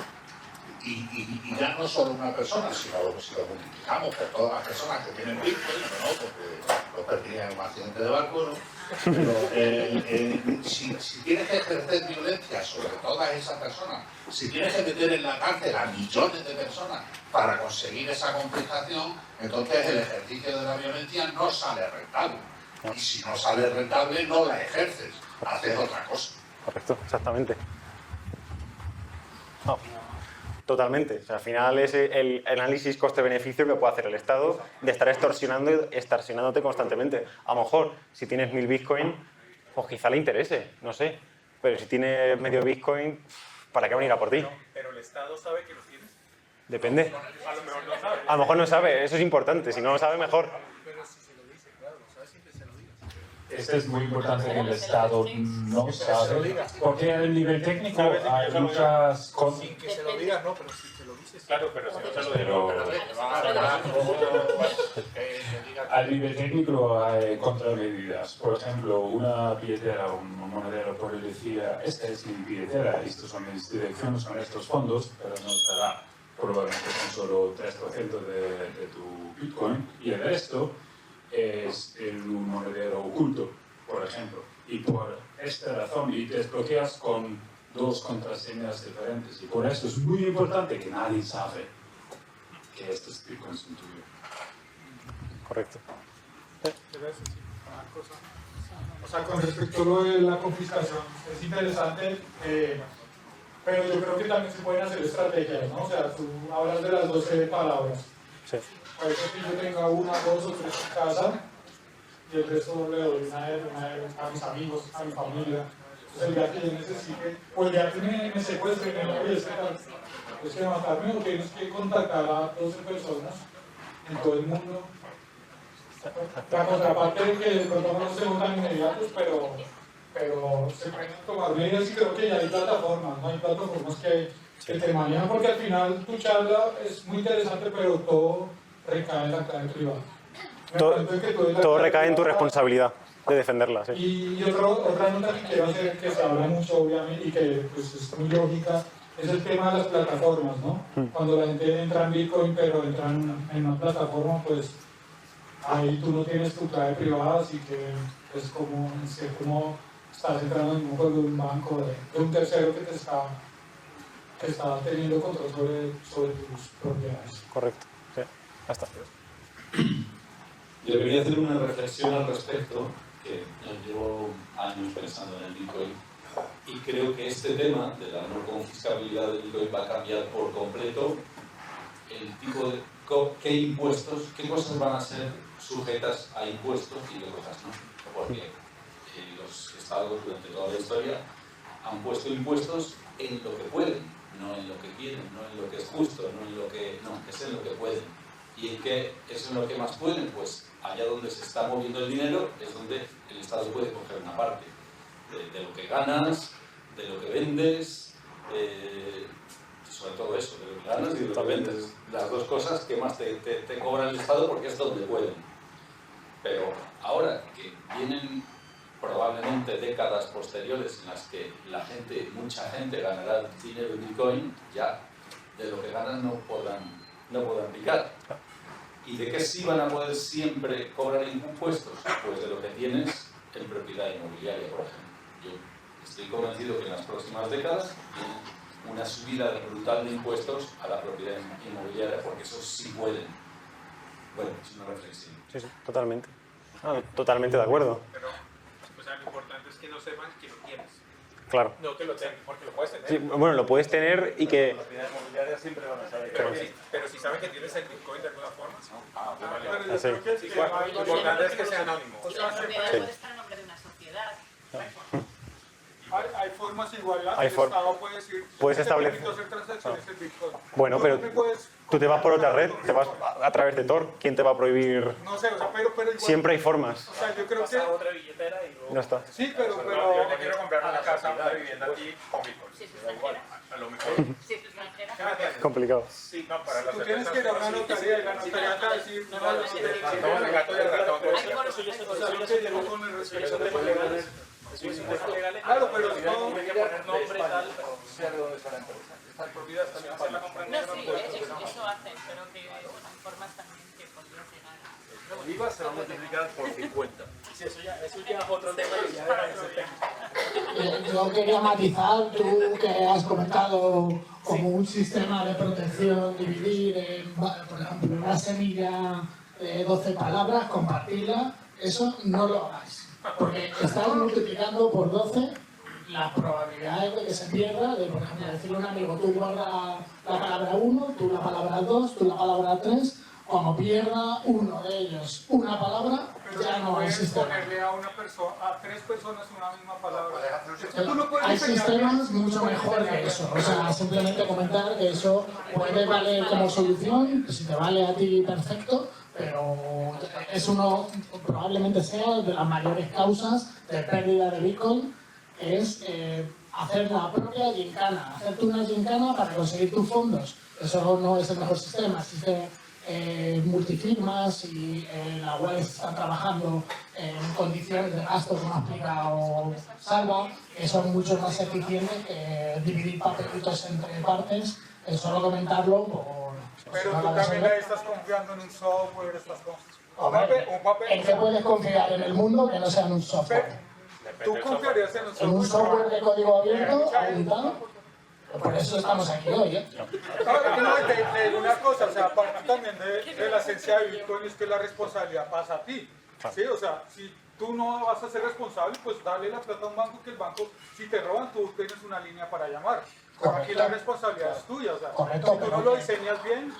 y ya no solo una persona, sino si lo multiplicamos por todas las personas que tienen Bitcoin, ¿no? Porque lo perdí en un accidente de barco, ¿no? Pero si tienes que ejercer violencia sobre todas esas personas, si tienes que meter en la cárcel a millones de personas para conseguir esa confiscación, entonces el ejercicio de la violencia no sale rentable. Y si no sale rentable, no la ejerces, haces otra cosa. Correcto, exactamente. No. Totalmente. O sea, al final es el análisis coste-beneficio que puede hacer el Estado de estar extorsionándote constantemente. A lo mejor, si tienes 1000 Bitcoin, pues quizá le interese, no sé. Pero si tienes medio Bitcoin, ¿para qué van a ir a por ti? Pero el Estado sabe que los tienes. Depende. A lo mejor no sabe. A lo mejor no sabe, eso es importante. Si no lo sabe, mejor. Esto es muy importante que el Estado no sabe, porque a nivel técnico hay muchas cosas. Sin que se lo digas, no, pero si te lo dices. Claro, pero si no te lo Pero a nivel técnico hay contramedidas. Por ejemplo, una billetera, un monedero puede decir, esta es mi billetera, estos son mis direcciones, son estos fondos, pero no estará probablemente con solo 3% de tu Bitcoin, y el resto es en un monedero oculto, por ejemplo. Y por esta razón, y te desbloqueas con 2 contraseñas diferentes. Y por eso es muy importante que nadie sabe que estos bitcoins son tuyos. Correcto. O sea, con respecto a lo de la confiscación, es interesante, pero yo creo que también se pueden hacer estrategias, ¿no? O sea, tú hablas de las 12 palabras. Sí. Puede ser que yo tenga 1, 2 o 3 en casa y el resto le doy una a mis amigos, a mi familia. Entonces el día que yo necesite, o el día que me secuestren, oye, es que matarme o tienes que contactar a 12 personas en todo el mundo. La contraparte de que de pronto no se tan inmediatos, pero se pueden tomar medidas y creo que ya hay plataformas, ¿no? Hay plataformas que te manejan porque al final tu charla es muy interesante, pero todo recae en la clave privada. Todo recae en tu responsabilidad de defenderla. Sí. Y otra nota que quiero hacer, que se habla mucho obviamente y que pues, es muy lógica, es el tema de las plataformas, ¿no? Cuando la gente entra en Bitcoin, pero entra en una plataforma, pues ahí tú no tienes tu clave privada, así que es como estás entrando en un juego de un banco, de un tercero que está teniendo control sobre tus propiedades. Correcto. Sí. Ya está. Yo quería hacer una reflexión al respecto, que yo llevo años pensando en el Bitcoin Y creo que este tema de la no confiscabilidad del Bitcoin va a cambiar por completo el tipo de qué impuestos, qué cosas van a ser sujetas a impuestos y qué cosas no. Porque los estados durante toda la historia han puesto impuestos en lo que pueden, no en lo que quieren, no en lo que es justo, no en lo que... no, es en lo que pueden. ¿Y en qué es en lo que más pueden? Pues allá donde se está moviendo el dinero es donde el Estado puede coger una parte de lo que ganas, de lo que vendes, sobre todo eso, de lo que ganas y de lo que vendes. Las dos cosas que más te cobra el Estado porque es donde pueden. Pero ahora que vienen probablemente décadas posteriores en las que mucha gente ganará dinero en Bitcoin, ya de lo que ganan no podrán picar. ¿Y de qué sí van a poder siempre cobrar impuestos? Pues de lo que tienes en propiedad inmobiliaria, por ejemplo. Yo estoy convencido que en las próximas décadas viene una subida brutal de impuestos a la propiedad inmobiliaria, porque eso sí pueden. Bueno, es una reflexión. Sí, sí, totalmente. Totalmente de acuerdo. Pero, o sea, lo importante es que no sepan que lo tienes. Claro. No que lo tengas, porque lo puedes tener. Sí, bueno, lo puedes tener y que... La propiedad inmobiliaria siempre van a saber. Pero si saben que tienes el Bitcoin de alguna forma. Pero yo creo que lo importante es que sea anónimo. Y la propiedad puede estar a nombre de una sociedad. Hay formas igual, Hay el Estado puede decir, puedes te establecer... permito hacer transacciones en Bitcoin. Bueno, pero tú te vas por otra red, te vas a través de Tor, ¿quién te va a prohibir? No sé, o sea, pero igual, Siempre hay formas. O sea, yo creo que... otra billetera y luego... No está. Sí, pero yo le quiero comprar una casa, una vivienda aquí con Bitcoin. Si es extranjera. A lo mejor. Si es extranjera. Complicado. Sí, no, para tú tienes que ir a una notaría y la notaría te va a decir, no, Toma el gato y el ratón. Claro, pero no... nombre tal, Esta propiedad también hacer la compra en No, negro. sí, eso hacen, pero que bueno, hay formas también que podrían llegar a... El IVA se va a multiplicar por 50. Sí, eso ya es otro tema y ya era ese tema. Yo quería matizar, tú que has comentado como un sistema de protección, dividir, por ejemplo, una semilla de 12 palabras, compartirla, eso no lo hagáis. Porque estás multiplicando por 12 las probabilidades de que se pierda, de por ejemplo decirle a un amigo, tú guarda la palabra 1, tú la palabra 2, tú la palabra 3, cuando pierda uno de ellos una palabra, ya no hay sistema. Ponerle a 3 personas una misma palabra. Tú no puedes Hay diseñar sistemas mucho mejor que eso, o sea, simplemente comentar que eso puede valer como solución, si te vale a ti perfecto, pero es probablemente sea de las mayores causas de pérdida de Bitcoin, es hacer la propia gincana, hacerte una gincana para conseguir tus fondos. Eso no es el mejor sistema, existe multifirmas y las webs están trabajando en condiciones de gasto, como ha explicado Salva, que son mucho más eficientes que dividir papelitos entre partes, solo comentarlo por... Pero tú también ahí estás confiando en un software, estas cosas. Un papel. ¿En qué puedes confiar en el mundo que no sea en un software? ¿Tú confiarías en un software? ¿En un software de código abierto, habilitado? Por eso estamos aquí hoy, ¿eh? Ahora, no, te digo una cosa, o sea, aparte también de la esencia de Bitcoin es que la responsabilidad pasa a ti. ¿Sí? O sea, si tú no vas a ser responsable, pues dale la plata a un banco, que el banco, si te roban, tú tienes una línea para llamar. Pero aquí la responsabilidad es tuya, o sea, correcto, si tú no lo diseñas bien...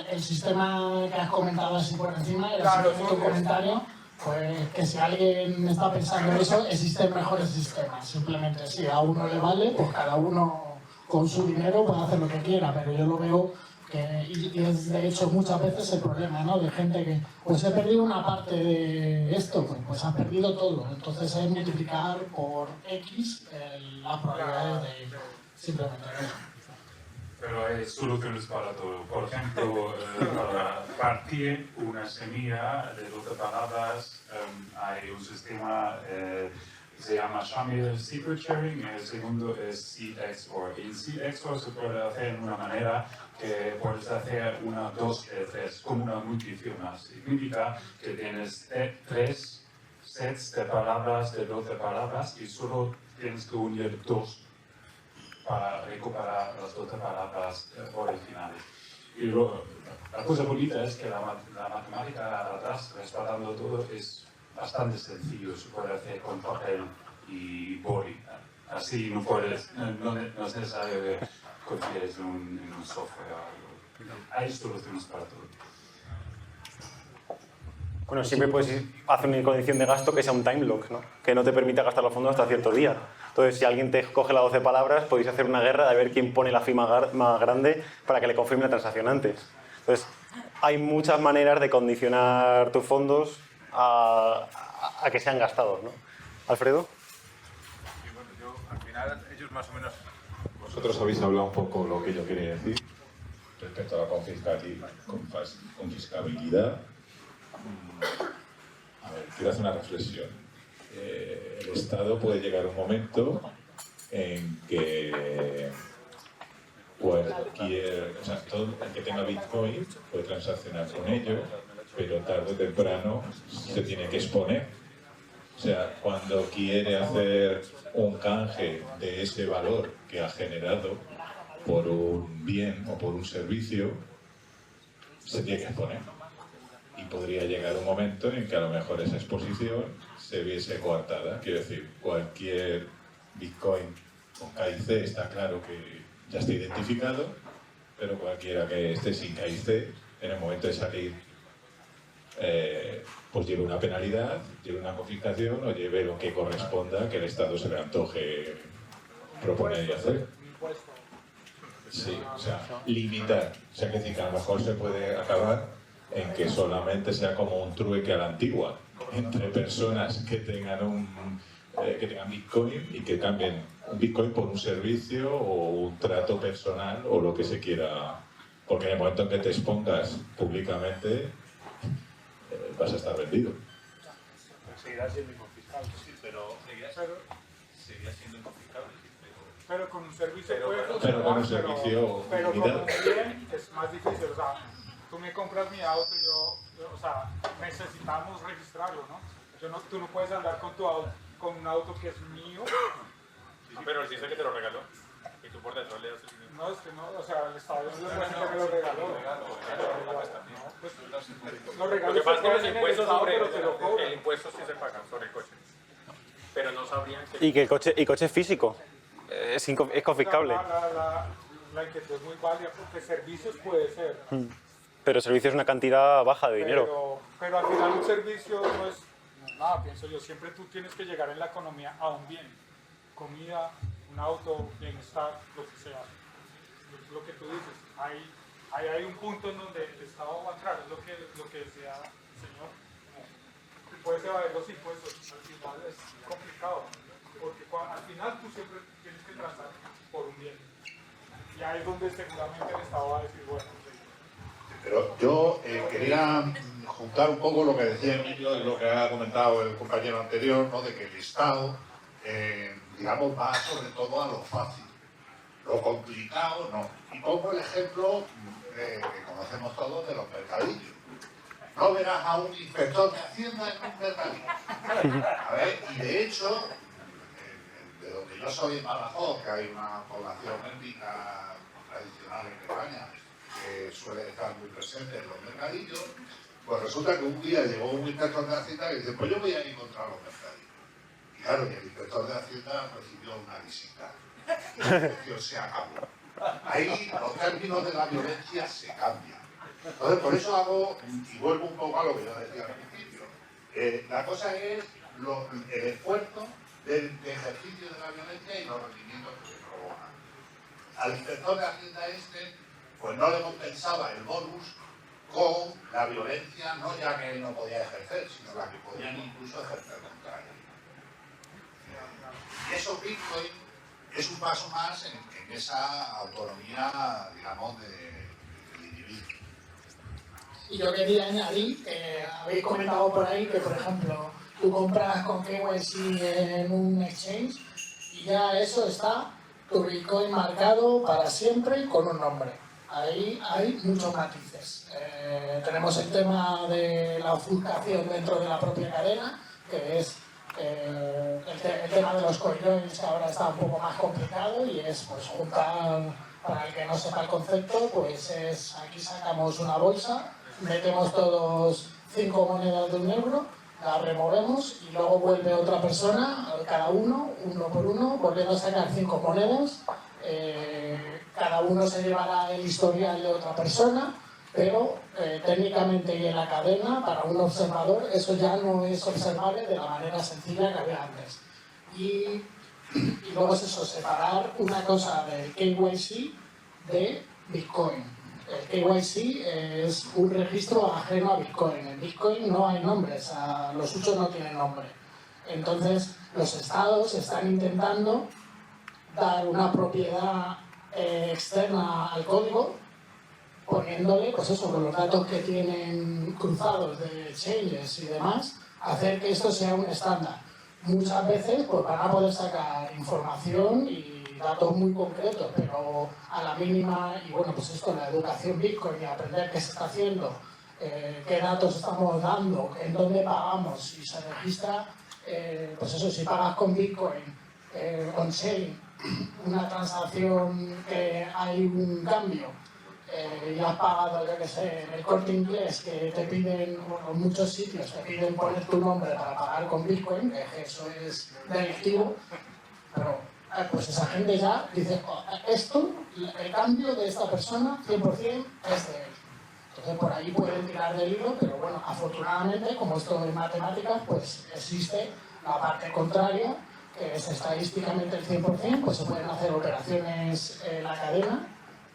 El sistema que has comentado así por encima, era Claro, simplemente un comentario, pues que si alguien está pensando en eso, existen mejores sistemas. Simplemente si a uno le vale, pues cada uno con su dinero puede hacer lo que quiera, pero yo lo veo que, y es de hecho muchas veces el problema, ¿no? De gente que, pues he perdido una parte de esto, pues has perdido todo. Entonces es multiplicar por X las probabilidades de simplemente eso. Pero hay soluciones para todo. Por ejemplo, para partir una semilla de 12 palabras, hay un sistema se llama Shamir Secret Sharing, el segundo es SeedXOR. En SeedXOR se puede hacer de una manera que puedes hacer una 2-3, como una multifirma. Significa que tienes 3 sets de palabras, de 12 palabras, y solo tienes que unir 2 para recuperar las 12 palabras originales. Y luego, la cosa bonita es que la matemática atrás, respaldando todo, es bastante sencillo, se puede hacer con papel y boli. así no puedes, no es necesario que confíes en un software o algo. Hay soluciones para todo. Bueno, siempre puedes hacer una condición de gasto que sea un time lock, ¿no? Que no te permita gastar los fondos hasta cierto día. Entonces, si alguien te coge las 12 palabras, podéis hacer una guerra de ver quién pone la firma más grande para que le confirme la transacción antes. Entonces, hay muchas maneras de condicionar tus fondos a que sean gastados, ¿no? ¿Alfredo? Sí, bueno, yo al final, ellos más o menos... Vosotros habéis hablado un poco lo que yo quería decir respecto a la confiscabilidad. A ver, quiero hacer una reflexión. El Estado puede llegar a un momento en que todo el que tenga Bitcoin puede transaccionar con ello, pero tarde o temprano se tiene que exponer. O sea, cuando quiere hacer un canje de ese valor que ha generado por un bien o por un servicio, se tiene que exponer. Y podría llegar un momento en que a lo mejor esa exposición se viese coartada. Quiero decir, cualquier Bitcoin con KIC está claro que ya está identificado, pero cualquiera que esté sin KIC, en el momento de salir, pues lleve una penalidad, lleve una confiscación o lleve lo que corresponda que el Estado se le antoje proponer y hacer. Sí, o sea, limitar. O sea, que a lo mejor se puede acabar en que solamente sea como un trueque a la antigua entre personas que tengan Bitcoin y que cambien un Bitcoin por un servicio o un trato personal o lo que se quiera, porque en el momento en que te expongas públicamente vas a estar vendido. Seguirá siendo inconfiscable. Sí, pero seguirá siendo inconfiscable. Pero con un servicio puede pero funcionar, con un servicio pero con limitado. un bien es más difícil. O sea, tú me compras mi auto y o sea, necesitamos registrarlo, ¿no? Tú no puedes andar con tu auto, con un auto que es mío. Sí, pero él dice que te lo regaló. Y tú por detrás le das el dinero. No, es que no, o sea, el Estado no le puede decir que me lo regaló. Los Lo regalos que pasa es que los se pueden en el impuestos Estado, sobre pero te lo cobran. el impuesto sí se pagan sobre el coche. Pero no sabrían que... Y que el coche es físico. Es confiscable. La inquietud es muy válida porque servicios puede ser. Pero el servicio es una cantidad baja de dinero. Pero al final un servicio no es nada, pienso yo. Siempre tú tienes que llegar en la economía a un bien. Comida, un auto, bienestar, lo que sea. Es lo que tú dices. Hay un punto en donde el Estado va a entrar. Es lo que decía el señor. Puedes evadir los impuestos. Al final es complicado. Porque al final tú siempre tienes que transar por un bien. Y ahí es donde seguramente el Estado va a decir, bueno, pero yo quería juntar un poco lo que decía Emilio y lo que ha comentado el compañero anterior, ¿no? De que el Estado, digamos, va sobre todo a lo fácil. Lo complicado no. Y pongo el ejemplo que conocemos todos de los mercadillos. No verás a un inspector de Hacienda en un mercadillo. A ver, y de hecho, de donde yo soy en Badajoz, que hay una población étnica tradicional en España, que suele estar muy presente en los mercadillos, pues resulta que un día llegó un inspector de Hacienda y dice, pues yo voy a ir contra los mercadillos. Y claro, y el inspector de Hacienda recibió una visita. Y la situación se acabó. Ahí los términos de la violencia se cambian. Entonces, por eso hago, y vuelvo un poco a lo que yo decía al principio, la cosa es el esfuerzo de ejercicio de la violencia y los rendimientos que se provocan. Al inspector de Hacienda pues no le compensaba el bonus con la violencia, no ya que él no podía ejercer, sino la que podían incluso ejercer contra él. Y eso Bitcoin es un paso más en esa autonomía, digamos, del individuo. Y yo quería añadir que habéis comentado por ahí que, por ejemplo, tú compras con KYC en un exchange y ya eso está, tu Bitcoin marcado para siempre con un nombre. Ahí hay muchos matices. Tenemos el tema de la ofuscación dentro de la propia cadena, que es el tema de los coinjoins, que ahora está un poco más complicado y es pues juntar, para el que no sepa el concepto, pues es aquí sacamos una bolsa, metemos todos 5 monedas de 1 euro la removemos y luego vuelve otra persona, cada uno por uno, volviendo a sacar 5 monedas. Cada uno se llevará el historial de otra persona, pero técnicamente y en la cadena, para un observador, eso ya no es observable de la manera sencilla que había antes. Y luego es eso, separar una cosa del KYC de Bitcoin. El KYC es un registro ajeno a Bitcoin. En Bitcoin no hay nombres, los usos no tienen nombre. Entonces, los estados están intentando dar una propiedad externa al código, poniéndole, pues eso, con los datos que tienen cruzados de exchanges y demás, hacer que esto sea un estándar. Muchas veces pues, van a poder sacar información y datos muy concretos, pero a la mínima, y bueno, pues esto, la educación Bitcoin y aprender qué se está haciendo, qué datos estamos dando, en dónde pagamos, si se registra, pues eso, si pagas con Bitcoin on-chain, una transacción que hay un cambio, y has pagado, yo que sé, en el Corte Inglés, que te piden, bueno, en muchos sitios te piden poner tu nombre para pagar con Bitcoin, que eso es delictivo, pero pues esa gente ya dice, esto, el cambio de esta persona, 100% es de él. Entonces por ahí pueden tirar del hilo, pero bueno, afortunadamente, como esto en matemáticas, pues existe la parte contraria, que es estadísticamente el 100%, pues se pueden hacer operaciones en la cadena,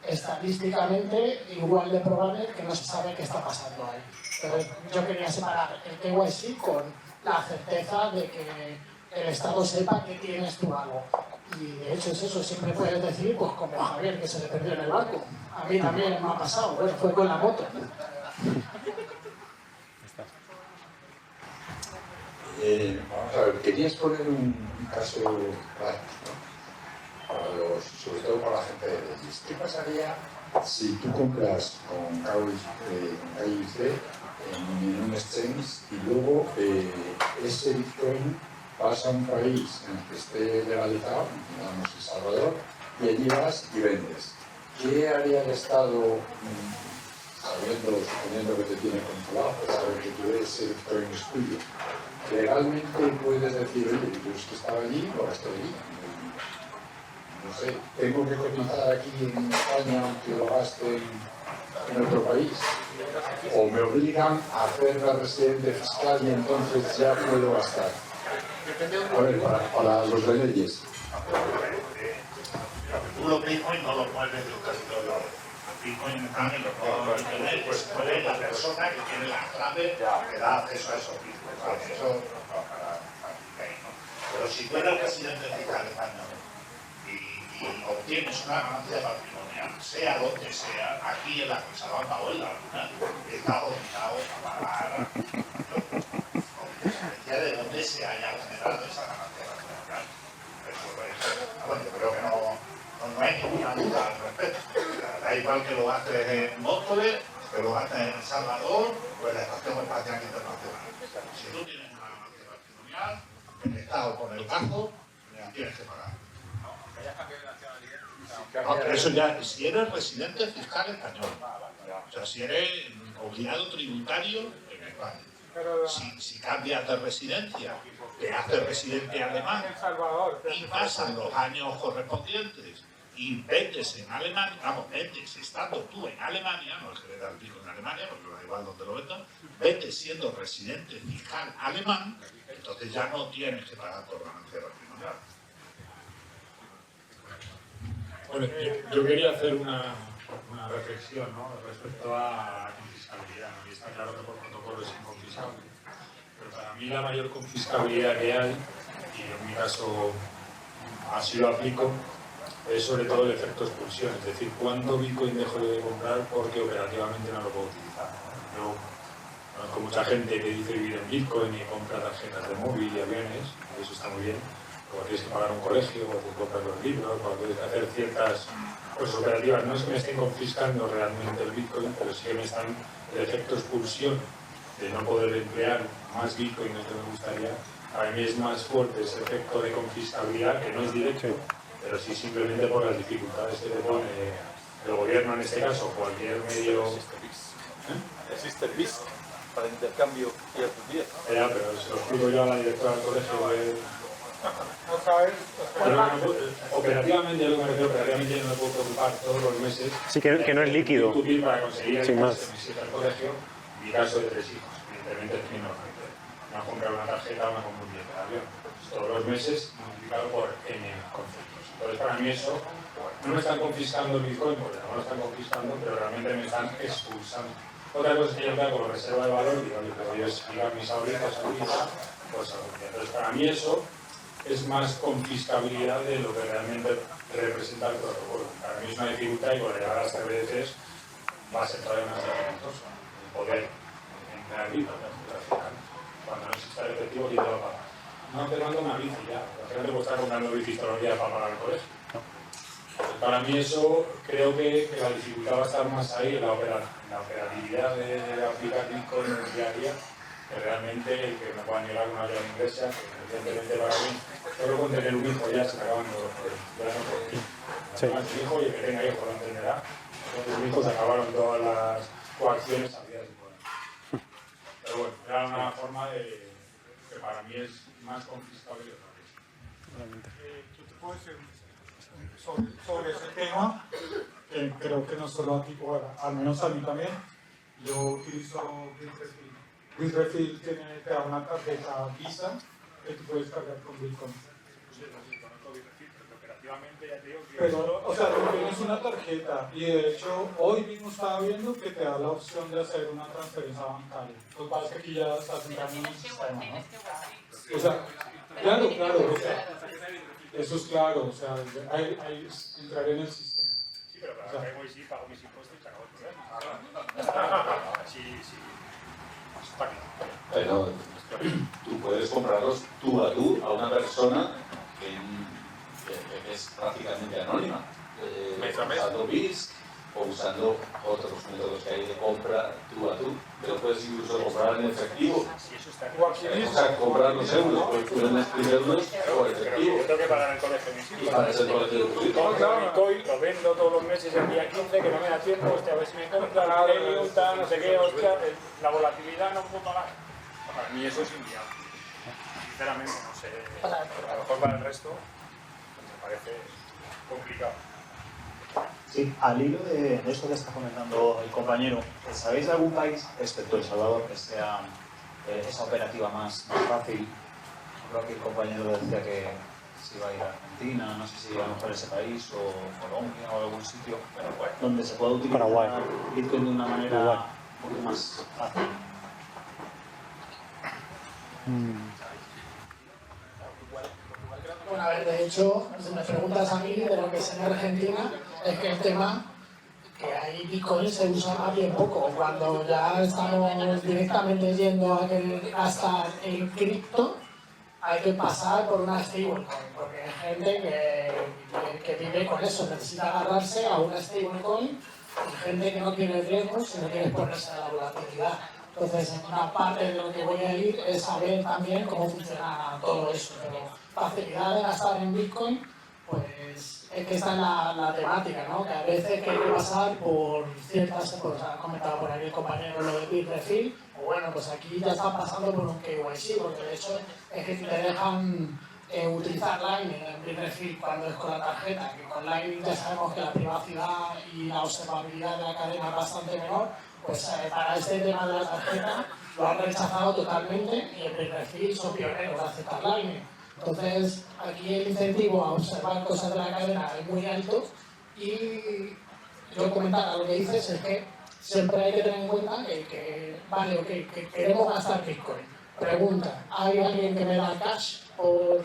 estadísticamente igual de probable que no se sabe qué está pasando ahí. Entonces yo quería separar el KYC con la certeza de que el Estado sepa que tienes tú algo. Y de hecho es eso, siempre puedes decir, pues como Javier, que se le perdió en el barco. A mí también me ha pasado, bueno, fue con la moto. Vamos a ver, querías poner un caso práctico, sobre todo para la gente de Legis. ¿Qué pasaría si tú compras con KYC en un exchange y luego ese Bitcoin vas a un país en el que esté legalizado, digamos El Salvador, y allí vas y vendes? ¿Qué haría el Estado, suponiendo que te tiene controlado, saber que tú ese Bitcoin es tuyo? Legalmente puedes decir, oye, yo es que estaba allí o estoy allí. No sé, tengo que cotizar aquí en España aunque lo gaste en otro país. O me obligan a hacer la residencia fiscal y entonces ya puedo gastar. A ver, para los de leyes. Tú los Bitcoin no los puedes vender casi todos lados. Bitcoin están en los nodos de internet, pues puede la persona que tiene la clave que da acceso a esos Bitcoins. Eso para Bitcoin, ¿no? Pero si tú eres residente fiscal español y obtienes una ganancia patrimonial, sea donde sea, aquí en la Salvador o en la Luna, está obligado a pagar con diferencia de donde se haya generado esa ganancia patrimonial. Bueno, yo creo que no hay ninguna duda al respecto. Da igual que lo gastes en Móstoles, que lo gastes en El Salvador o en la Estación Espacial Internacional. Si tú tienes una ganancia patrimonial, el Estado pone el gasto, tienes que pagar. No, pero eso ya, si eres residente fiscal español, o sea, si eres obligado tributario en España, si cambias de residencia, te haces residente alemán y pasan los años correspondientes y vendes en Alemania, vamos, vendes estando tú en Alemania, no es que le da el pico en Alemania, porque da igual donde lo vendas, vendes siendo residente fiscal alemán, entonces ya no tienes que pagar por ganancia patrimonial. Bueno, yo quería hacer una reflexión, ¿no?, respecto a la confiscabilidad, ¿no? Y está claro que por protocolo es inconfiscable, pero para mí la mayor confiscabilidad que hay, y en mi caso así lo aplico, es sobre todo el efecto expulsión, es decir, cuánto Bitcoin dejo de comprar porque operativamente no lo puedo utilizar. Yo conozco mucha gente que dice vivir en Bitcoin y compra tarjetas de móvil y aviones, y eso está muy bien. Cuando tienes que pagar un colegio, cuando tienes que comprar los libros, cuando tienes que hacer ciertas cosas operativas. No es que me estén confiscando realmente el Bitcoin, pero sí que me están el efecto expulsión de no poder emplear más Bitcoin del que me gustaría. Para mí es más fuerte ese efecto de confiscabilidad, que no es directo, pero sí simplemente por las dificultades que te pone el gobierno en este caso, cualquier medio... Existe el BIS. para el intercambio y el día. Ya, pero se lo explico yo a la directora del colegio. No sabes. Operativamente, yo me refiero, operativamente yo no me puedo preocupar todos los meses. Sí, que no es líquido. Para conseguir Sin el más. que me exija el colegio, en mi caso de 3 hijos. Evidentemente es menos. Me van a comprar una tarjeta o me compro un billete de avión. Todos los meses multiplicado por N conceptos. Entonces, para mí eso, no me están confiscando el Bitcoin, porque no lo están confiscando, pero realmente me están expulsando. Otra cosa es que yo tengo como reserva de valor y digo, oye, pero yo explicar mis ahorritos ahorita, pues ahorita. Entonces, para mí eso es más confiscabilidad de lo que realmente representa el protocolo. Para mí es una dificultad y por llegar a las CBDCs va a ser todavía más dificultoso. Poder entrar ahí, cuando no exista el efectivo, ¿quién te lo paga? No te mando una bici ya, la gente puede estar comprando bicis todos los días para pagar el colegio. Para mí eso creo que la dificultad va a estar más ahí en la operatividad de aplicar Bitcoin en el día a día, que realmente que me puedan llegar una gran inglesa, que evidentemente para mí, solo con tener un hijo ya se me acaban los problemas. Ya no por ti. Además, mi hijo y el que tenga hijos lo entenderá. Con mi hijo se acabaron todas las coacciones habidas y por ahí. Pero bueno, era una forma de que para mí es más confiscable que otra cosa. Yo te puedo decir sobre ese tema, que creo que no solo a ti, bueno, al menos a mí también. Yo utilizo Bitrefill. Bitrefill te da una tarjeta Visa que tú puedes cargar con Bitcoin. Pero, o sea, tú tienes una tarjeta y de hecho hoy mismo estaba viendo que te da la opción de hacer una transferencia bancaria. Lo que pasa es que aquí ya estás entrando en el sistema, ¿no? O sea, claro, o sea, eso es claro, o sea, hay entrar en el sistema. Sí, pero para que voy sí, pago mis impuestos y se acabó el problema. Sí, está claro. Pero tú puedes comprarlos tú a una persona que es prácticamente anónima, usando BISC o usando otros métodos que hay de compra tú a tú. Pero puedes incluso comprar en efectivo. O sea, comprar los euros, porque tú no exprimir euros por efectivo. Yo tengo que pagar el colegio mis hijos. Y para ese colegio de tus hijos. Bitcoin, lo vendo todos los meses el día 15, que no me da tiempo, hostia, a ver si me compra, tal, no sé qué, hostia, la volatilidad no puedo pagar. Para mí eso es inviable. Sinceramente, no sé. A lo mejor para el resto me parece complicado. Sí, al hilo de esto que está comentando el compañero, ¿sabéis de algún país, excepto El Salvador, que sea esa operativa más fácil? Creo que el compañero decía que se iba a ir a Argentina, no sé si a lo mejor ese país, o Colombia o algún sitio donde se pueda utilizar Bitcoin de una manera un poco más fácil. Bueno, a ver, de hecho, si me preguntas a mí de lo que es en Argentina, es que el tema que ahí Bitcoin se usa más bien poco. Cuando ya estamos directamente yendo a gastar en cripto, hay que pasar por una stablecoin, porque hay gente que vive con eso, necesita agarrarse a una stablecoin, y gente que no tiene riesgos, sino quiere exponerse a la volatilidad. Entonces, en una parte de lo que voy a ir es saber también cómo funciona todo eso. Pero facilidad de gastar en Bitcoin, pues es que está en la temática, ¿no? Que a veces hay que pasar por ciertas cosas. Ha comentado por aquí el compañero lo de Bitrefill. O bueno, pues aquí ya está pasando por un KYC, porque de hecho es que te dejan utilizar Lightning en Bitrefill cuando es con la tarjeta, que con Lightning ya sabemos que la privacidad y la observabilidad de la cadena es bastante menor. Pues para este tema de la tarjeta lo han rechazado totalmente y en Bitrefill son pioneros de aceptar Lightning. Entonces, aquí el incentivo a observar cosas de la cadena es muy alto y yo comentar lo que dices es que siempre hay que tener en cuenta que vale, que queremos gastar Bitcoin. Pregunta, ¿hay alguien que me da cash por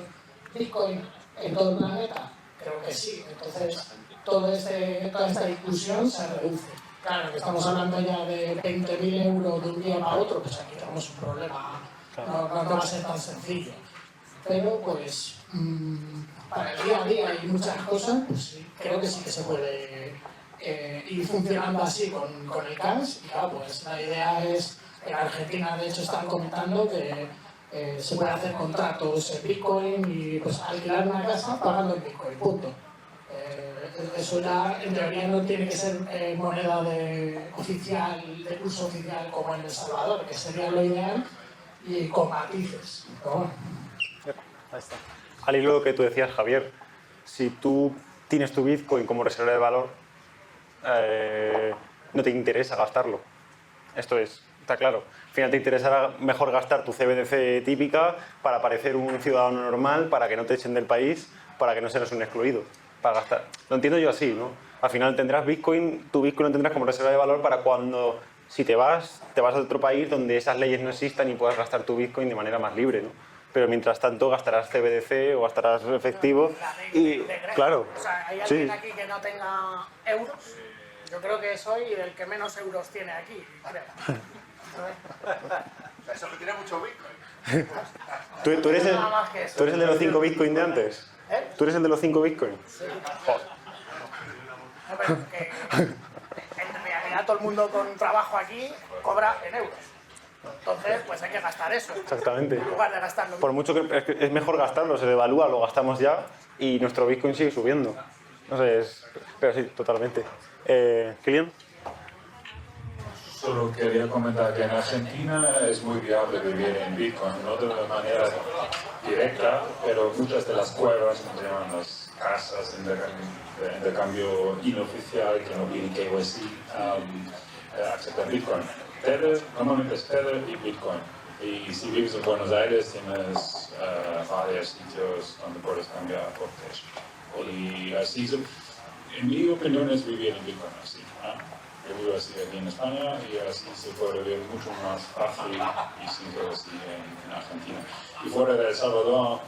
Bitcoin en todo el planeta? Creo que sí. Entonces, toda esta discusión se reduce. Claro, que estamos hablando ya de 20.000 euros de un día para otro, pues aquí tenemos un problema, no va a ser tan sencillo. Pero pues para el día a día y muchas cosas, pues sí, creo que sí que se puede ir funcionando así con el cash. Y claro, pues la idea es, en Argentina de hecho están comentando que se pueden hacer contratos en Bitcoin y pues alquilar una casa pagando en Bitcoin, punto. Eso ya, en teoría, no tiene que ser moneda oficial, de uso oficial como en El Salvador, que sería lo ideal, y con matices. Pero bueno. Ahí está. Al hilo de lo que tú decías, Javier, si tú tienes tu Bitcoin como reserva de valor, no te interesa gastarlo. Esto es, está claro. Al final te interesará mejor gastar tu CBDC típica para parecer un ciudadano normal, para que no te echen del país, para que no seas un excluido. Para gastar. Lo entiendo yo así, ¿no? Al final tendrás Bitcoin, tu Bitcoin lo tendrás como reserva de valor para cuando, si te vas a otro país donde esas leyes no existan y puedas gastar tu Bitcoin de manera más libre, ¿no? Pero mientras tanto gastarás CBDC o gastarás efectivo y, claro, O sea, ¿hay alguien aquí que no tenga euros? Yo creo que soy el que menos euros tiene aquí, creo. Eso que tiene mucho Bitcoin. ¿Tú eres el de los 5 Bitcoin de antes? ¿Eh? ¿Tú eres el de los 5 Bitcoin? Sí. No, pero que en realidad todo el mundo con trabajo aquí cobra en euros. Entonces, pues hay que gastar eso. Exactamente. En lugar de gastarlo. Por mucho que es mejor gastarlo, se devalúa, lo gastamos ya y nuestro Bitcoin sigue subiendo. No sé, pero sí, totalmente. ¿Kilian? Solo quería comentar que en Argentina es muy viable vivir en Bitcoin, no de una manera directa, pero muchas de las cuevas, como se llaman las casas de intercambio inoficial que no tienen KYC, aceptan Bitcoin. Tether, normalmente es Tether y Bitcoin. Y si vives en Buenos Aires tienes varios sitios donde puedes cambiar por Tether. Y así, en mi opinión, es vivir en Bitcoin así. Yo vivo así aquí en España y así se puede vivir mucho más fácil y sin todo así en Argentina. Y fuera de El Salvador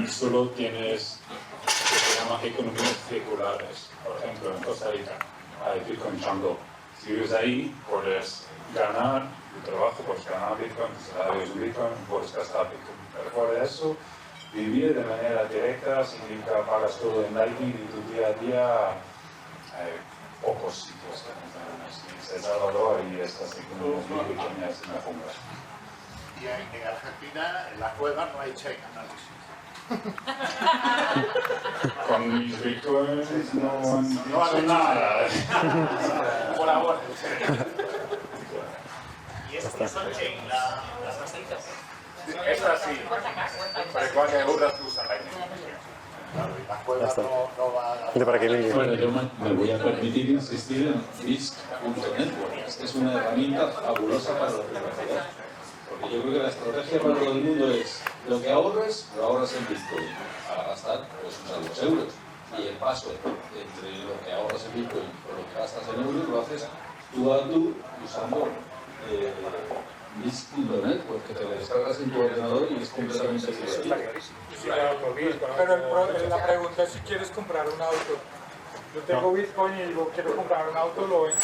solo tienes lo que se llama economías circulares. Por ejemplo, en Costa Rica hay Bitcoin Jungle. Si vives ahí, puedes ganar tu trabajo, puedes ganar Bitcoin, si sabes un Bitcoin, puedes gastar Bitcoin. Pero fuera de eso, vivir de manera directa significa pagas todo en Lightning y tu día a día hay pocos sitios que funcionan así. El Salvador y estas economías muy pequeñas en la jungla. Y en Argentina, en las cuevas no hay chain análisis. Con mis bitcoins no hago nada. Por ahora. ¿Y estas son chain, las facilitas? Estas sí. Para cuando euros usan la Las cuevas no van a... ¿Para qué venir? Bueno, yo me voy a permitir insistir en BISC.network. Esta es una herramienta fabulosa para la privacidad. Porque yo creo que la estrategia para todo el mundo es lo que ahorres, lo ahorras en Bitcoin. Para gastar, pues usas los euros. Y el paso entre lo que ahorras en Bitcoin o lo que gastas en euros lo haces tú a tú usando BISC.network, que te lo descargas en tu ordenador y es completamente libre. Pero la pregunta es si quieres comprar un auto. Yo tengo Bitcoin y digo, quiero comprar un auto, lo vendo.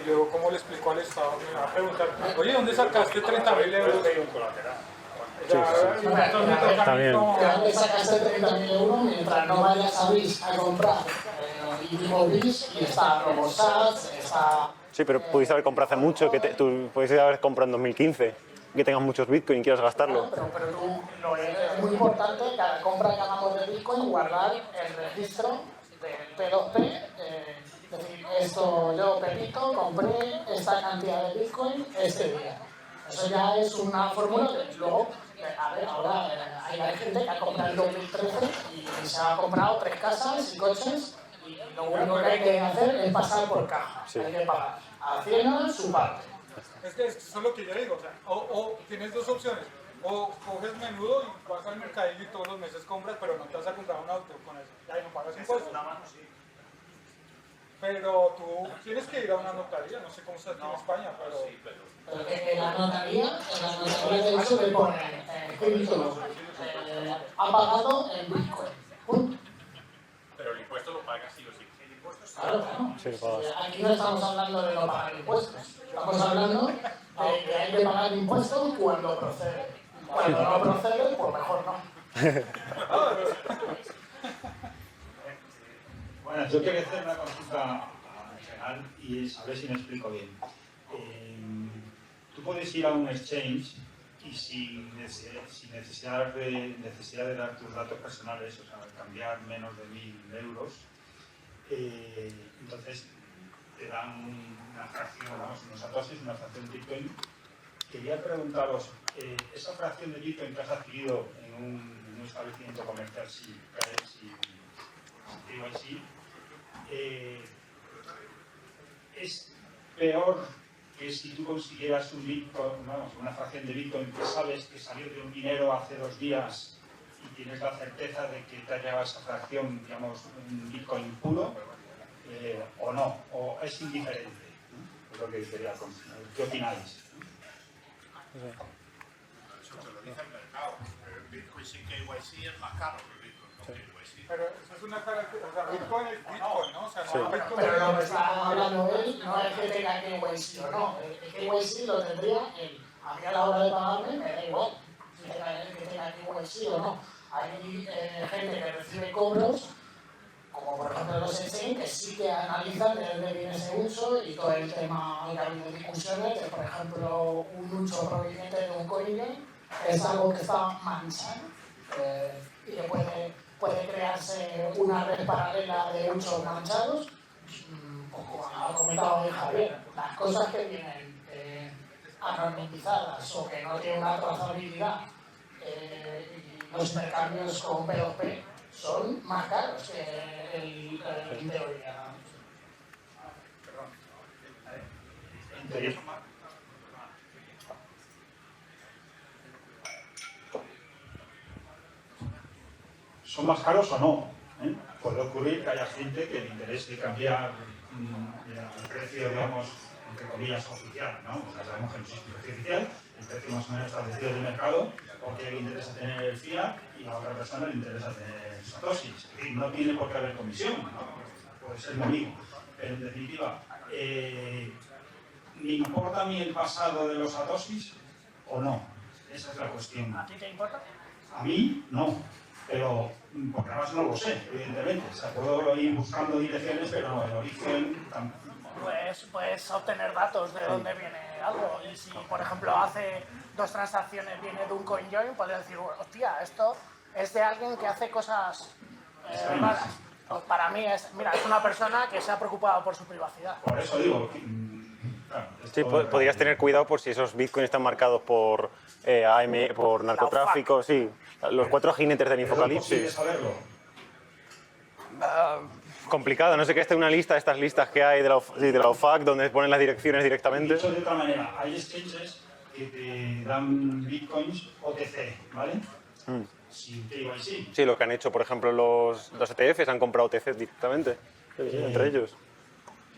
Y luego, ¿cómo le explico al Estado? Me va a preguntar, oye, ¿dónde sacaste 30.000 euros? También. ¿De dónde sacaste 30.000 euros mientras no vayas a BIS a comprar? Y digo BIS y está RoboSats, está... Sí, pero pudiste haber comprado hace mucho, tú pudiste haber comprado en 2015, que tengas muchos Bitcoin y quieras gastarlo. Pero tú, es muy importante, cada compra que hagamos de Bitcoin, guardar el registro del P2P, es decir, esto yo, Pepito, compré esta cantidad de Bitcoin este día. Eso ya es una fórmula que luego, a ver, ahora hay gente que ha comprado en 2013 y se ha comprado 3 casas y coches y lo único que hay que hacer es pasar por caja. Sí. Hay que pagar a Hacienda su parte. Es que eso es lo que yo digo, o sea, o tienes dos opciones, o coges menudo y vas al mercadillo y todos los meses compras, pero no te vas a comprar un auto con eso, ya no pagas impuestos. Pero tú tienes que ir a una notaría, no sé cómo está aquí en España, pero... En la notaría de hecho le ponen escrito, ha pagado en Bitcoin. Punto. Pero el impuesto lo pagas sí o sí. El impuesto sí. Claro, claro. Sí, lo pagas. Aquí no estamos hablando de no pagar impuestos. Estamos hablando de que hay que pagar impuestos cuando procede. Cuando no procede, pues mejor no. Bueno, yo quería hacer una consulta general y es, a ver si me explico bien. Tú puedes ir a un exchange y sin necesidad de dar tus datos personales, o sea, cambiar menos de 1.000 euros, entonces te dan una fracción, vamos, unos satoshis, una fracción de Bitcoin. Quería preguntaros, esa fracción de Bitcoin que has adquirido en un establecimiento comercial sin KYC, es peor que si tú consiguieras un Bitcoin, vamos, una fracción de Bitcoin que sabes que salió de un minero hace 2 días y tienes la certeza de que te ha llegado esa fracción, digamos, un Bitcoin puro, o no, o es indiferente, ¿no? Es lo que quería considerar. ¿Qué opináis? Eso te lo dice el mercado. El Bitcoin sin KYC es más caro que el Bitcoin con KYC. Pero eso es una característica, o sea, Bitcoin es Bitcoin, ¿no? O sea, no Sí. Bitcoin Pero lo que está hablando él no es que tenga KYC o no. El KYC lo tendría él. A mí a la hora de pagarme me da igual que tenga KYC o no. Hay gente que recibe cobros, como por ejemplo los exchange, que sí que analizan de dónde viene ese uso y todo el tema que ha habido discusiones de, por ejemplo, un uso proveniente de un coin es algo que está manchado y que puede crearse una red paralela de usos manchados. Como ha comentado Javier, las cosas que vienen anonimizadas o que no tienen una trazabilidad y los intercambios con P2P son más caros que el en teoría. En teoría. ¿Son más caros o no? Puede ocurrir que haya gente que le interese cambiar el precio, digamos, entre comillas, oficial, ¿no? O sea, sabemos que no existe precio oficial, el precio más o menos establecido del mercado, porque le interesa tener el fiat y a otra persona le interesa tener satoshis. Es decir, no tiene por qué haber comisión, ¿no? Puede ser mi amigo. Pero en definitiva, ¿me importa a mí el pasado de los satoshis o no? Esa es la cuestión. ¿A ti te importa? A mí, no. Pero, porque además no lo sé, evidentemente. O sea, puedo ir buscando direcciones, pero no, el origen tampoco. Pues puedes obtener datos de dónde viene algo. Y si, por ejemplo, hace 2 transacciones, viene de un CoinJoin, puedes decir, hostia, esto es de alguien que hace cosas raras. Pues para mí es una persona que se ha preocupado por su privacidad. Por eso digo, claro, Sí, podrías tener cuidado por si esos bitcoins están marcados por por narcotráfico, sí. Los 4 jinetes del Infocalipsis. Saberlo. Complicado, no sé qué esté una lista, estas listas que hay de la OFAC, donde ponen las direcciones directamente. Dicho de otra manera, hay exchanges que te dan bitcoins OTC, ¿vale? Sin KYC. Sí, lo que han hecho, por ejemplo, los ETFs han comprado OTC directamente, entre ellos.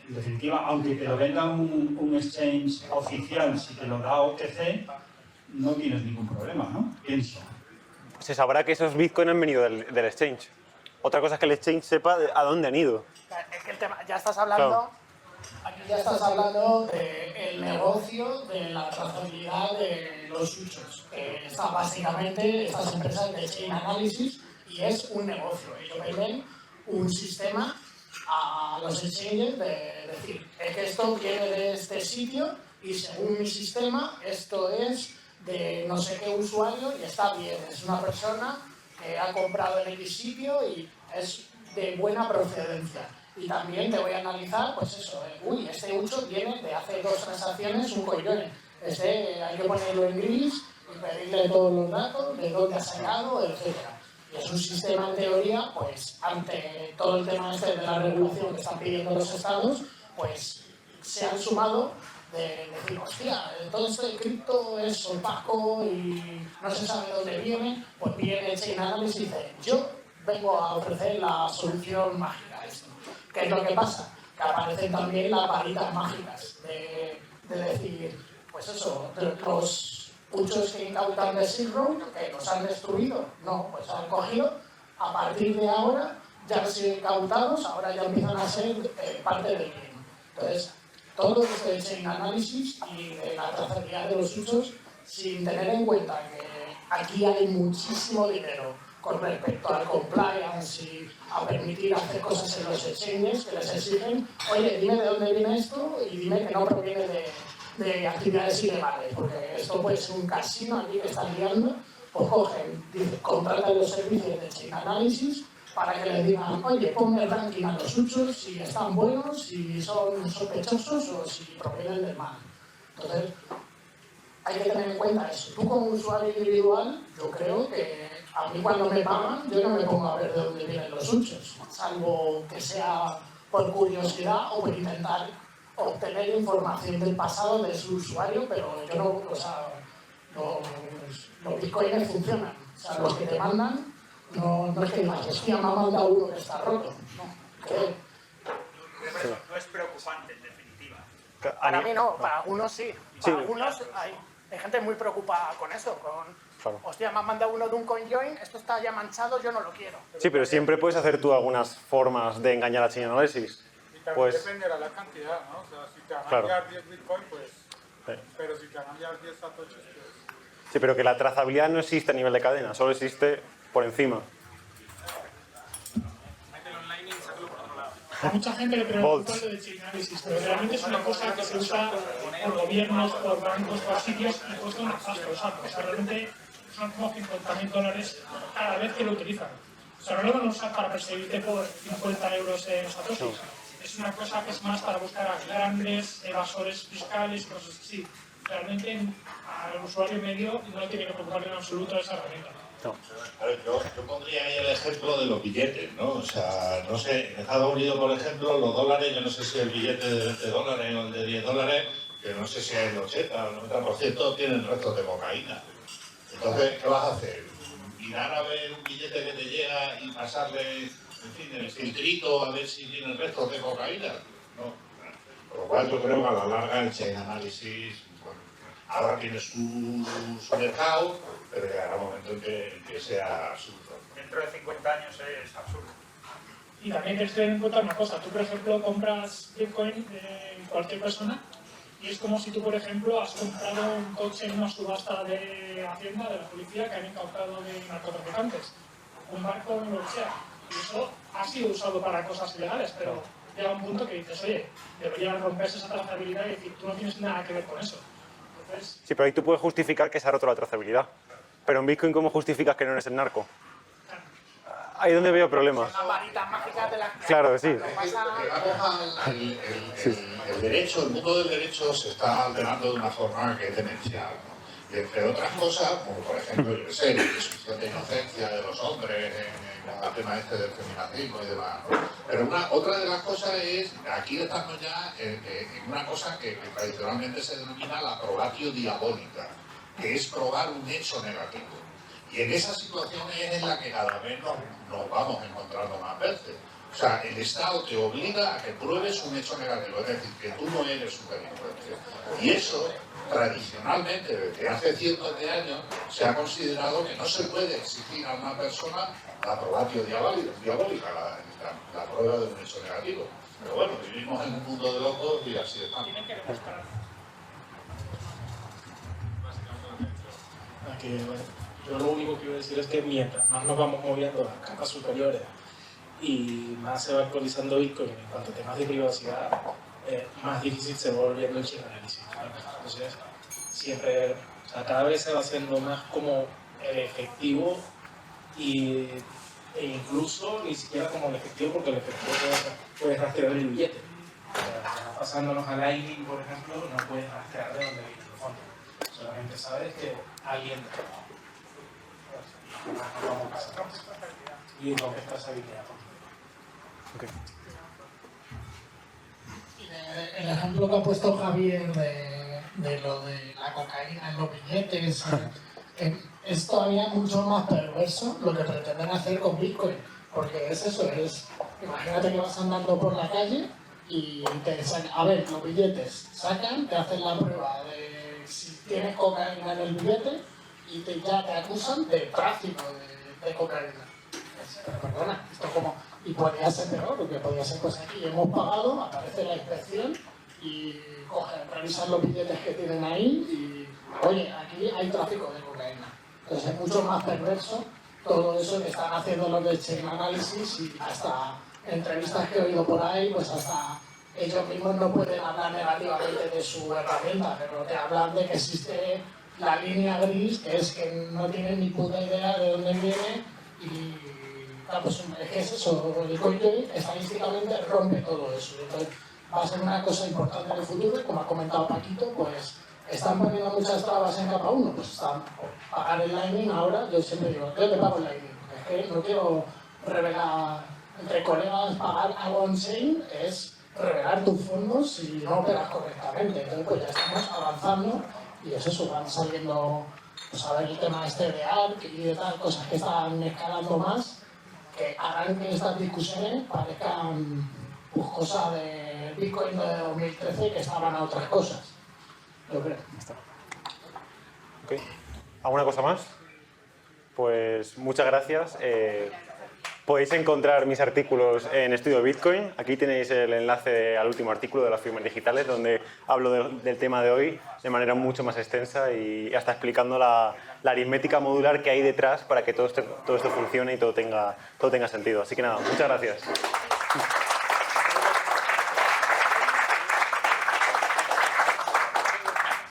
En definitiva, aunque te lo vendan un exchange oficial, si te lo da OTC, no tienes ningún problema, ¿no? Pienso. Se sabrá que esos bitcoins han venido del exchange. Otra cosa es que el exchange sepa a dónde han ido. Es que el tema, ya estás hablando, aquí ya estás hablando del negocio de la trazabilidad de los usos. Está básicamente estas empresas de chain analysis y es un negocio. Ellos venden un sistema a los exchanges de decir, es que esto viene de este sitio y según mi sistema esto es de no sé qué usuario y está bien. Es una persona que ha comprado en X sitio y es de buena procedencia. Y también te voy a analizar, pues eso, este uso viene de hace 2 transacciones, un CoinJoin. Hay que ponerlo en gris y pedirle todos los datos, de dónde ha sacado, etc. Y es un sistema, en teoría, pues ante todo el tema de la regulación que están pidiendo los estados, pues se han sumado de decir, hostia, todo esto de cripto es opaco y no se sabe dónde viene, pues viene el Chain Analysis y dice, yo vengo a ofrecer la solución mágica a esto. ¿Qué es lo que pasa? Que aparecen también las varitas mágicas de decir, pues eso, los muchos que incautan de Silk Road, que los han destruido, no, pues han cogido, a partir de ahora ya han sido incautados, ahora ya empiezan a ser parte del bien. Entonces, todo esto de chain análisis y de la trazabilidad de los usos, sin tener en cuenta que aquí hay muchísimo dinero con respecto al compliance y a permitir hacer cosas en los exchanges que les exigen, oye, dime de dónde viene esto y dime que no proviene de actividades ilegales, porque esto puede ser un casino aquí que están liando, pues cogen, contratan los servicios de chain análisis para que le digan, oye, ponme el ranking a los usos, si están buenos, si son sospechosos o si provienen del mal. Entonces, hay que tener en cuenta eso. Tú como usuario individual, yo creo que a mí cuando me pagan, yo no me pongo a ver de dónde vienen los usos, salvo que sea por curiosidad o por intentar obtener información del pasado de su usuario, pero yo no, o sea, los bitcoins funcionan. O sea, los que te mandan, no es que digas, hostia, me ha mandado uno que está roto. No, que... No es preocupante, en definitiva. Para mí no, para algunos sí. Para algunos hay gente muy preocupada con eso, hostia, me han mandado uno de un CoinJoin, esto está ya manchado, yo no lo quiero. Sí, pero siempre puedes hacer tú algunas formas de engañar a Chainalysis. Y también Pues, dependerá la cantidad, ¿no? O sea, si te van a claro. enviar 10 Bitcoin, pues... Sí. Pero si te van a enviar 10 satoshis, pues... Sí, pero que la trazabilidad no existe a nivel de cadena, solo existe por encima. A mucha gente le preocupa lo de Chainalysis, pero realmente es una cosa que se usa por gobiernos, por bancos, por sitios y cuesta una pasta usarlo. O sea, realmente son como $50.000 cada vez que lo utilizan. O sea, no lo van a usar para perseguirte por 50 euros en satoshis. Es una cosa que es más para buscar a grandes evasores fiscales y cosas así. Realmente al usuario medio no tiene que preocuparle en absoluto esa herramienta. No. A ver, yo pondría ahí el ejemplo de los billetes, ¿no? O sea, no sé, en Estados Unidos, por ejemplo, los dólares, yo no sé si el billete de $20 o el de $10, que no sé si el 80 o el 90% tienen restos de cocaína. Entonces, ¿qué vas a hacer? ¿Mirar a ver un billete que te llega y pasarle, en fin, el filtrito a ver si tiene restos de cocaína? No. Por lo cual yo creo que a la larga el Chainalysis, bueno, ahora tiene su mercado, pero llegará un momento en que sea absurdo. Dentro de 50 años es absurdo. Y también tienes que tener en cuenta una cosa. Tú, por ejemplo, compras Bitcoin de cualquier persona y es como si tú, por ejemplo, has comprado un coche en una subasta de Hacienda, de la policía, que han incautado de narcotraficantes. Un barco, lo que sea. Y eso ha sido usado para cosas ilegales, pero llega un punto que dices, oye, debería romperse esa trazabilidad y decir, tú no tienes nada que ver con eso. Entonces, Sí, pero ahí tú puedes justificar que se ha roto la trazabilidad. Pero en Bitcoin, ¿cómo justificas que no eres el narco? Ahí es donde veo problemas. Las varitas mágicas de las... Claro, sí. El derecho, el mundo del derecho se está alterando de una forma que es demencial, ¿no? Y entre otras cosas, como por ejemplo, yo sé, la presunción de inocencia de los hombres en el tema este del feminismo y demás, ¿no? Pero otra de las cosas es, aquí estamos ya en una cosa que tradicionalmente se denomina la probatio diabólica, que es probar un hecho negativo. Y en esa situación es en la que cada vez nos vamos encontrando más veces. O sea, el Estado te obliga a que pruebes un hecho negativo, es decir, que tú no eres un delincuente. Y eso, tradicionalmente, desde hace cientos de años, se ha considerado que no se puede exigir a una persona la probatio diabólica, la prueba de un hecho negativo. Pero bueno, vivimos en un mundo de locos y así estamos. Yo lo único que iba a decir es que mientras más nos vamos moviendo a las capas superiores y más se va actualizando Bitcoin en cuanto a temas de privacidad, más difícil se va volviendo el Chainalysis. Entonces, siempre, o sea, cada vez se va haciendo más como el efectivo e incluso ni siquiera como el efectivo, porque el efectivo puede rastrear el billete. O sea, pasándonos a Lightning, por ejemplo, no puedes rastrear de dónde viene el fondo. Solamente sabes que alguien y lo que estás habilitado. Okay. El ejemplo que ha puesto Javier de lo de la cocaína en los billetes es todavía mucho más perverso lo que pretenden hacer con Bitcoin, porque es eso, imagínate que vas andando por la calle y te sacan, a ver, los billetes sacan, te hacen la prueba de si tienes cocaína en el billete y ya te acusan de tráfico de cocaína. Perdona, esto es como... Y podría ser peor, porque podría ser pues aquí hemos pagado, aparece la inspección y revisan los billetes que tienen ahí y oye, aquí hay tráfico de cocaína. Entonces es mucho más perverso todo eso que están haciendo los de Chainalysis y hasta entrevistas que he oído por ahí, pues hasta ellos mismos no pueden hablar negativamente de su herramienta, pero te hablan de que existe la línea gris, que es que no tienen ni puta idea de dónde viene y Claro, pues es que es eso, el CoinJoin estadísticamente rompe todo eso. Entonces, va a ser una cosa importante en el futuro y como ha comentado Paquito, pues están poniendo muchas trabas en capa 1, pues están pagar el Lightning ahora, yo siempre digo, yo te pago el Lightning, es que no quiero revelar entre colegas, pagar algo on-chain es revelar tus fondos si no operas correctamente. Entonces pues ya estamos avanzando y es eso, van saliendo, pues a ver el tema este de ARC y de tal, cosas que están escalando más, que harán que estas discusiones parezcan pues, cosas de Bitcoin de 2013 que estaban a otras cosas. Yo creo. Okay. ¿Alguna cosa más? Pues muchas gracias. Podéis encontrar mis artículos en Estudio Bitcoin. Aquí tenéis el enlace al último artículo de las firmas digitales, donde hablo del tema de hoy de manera mucho más extensa y hasta explicando la aritmética modular que hay detrás para que todo esto funcione y todo tenga sentido. Así que nada, muchas gracias.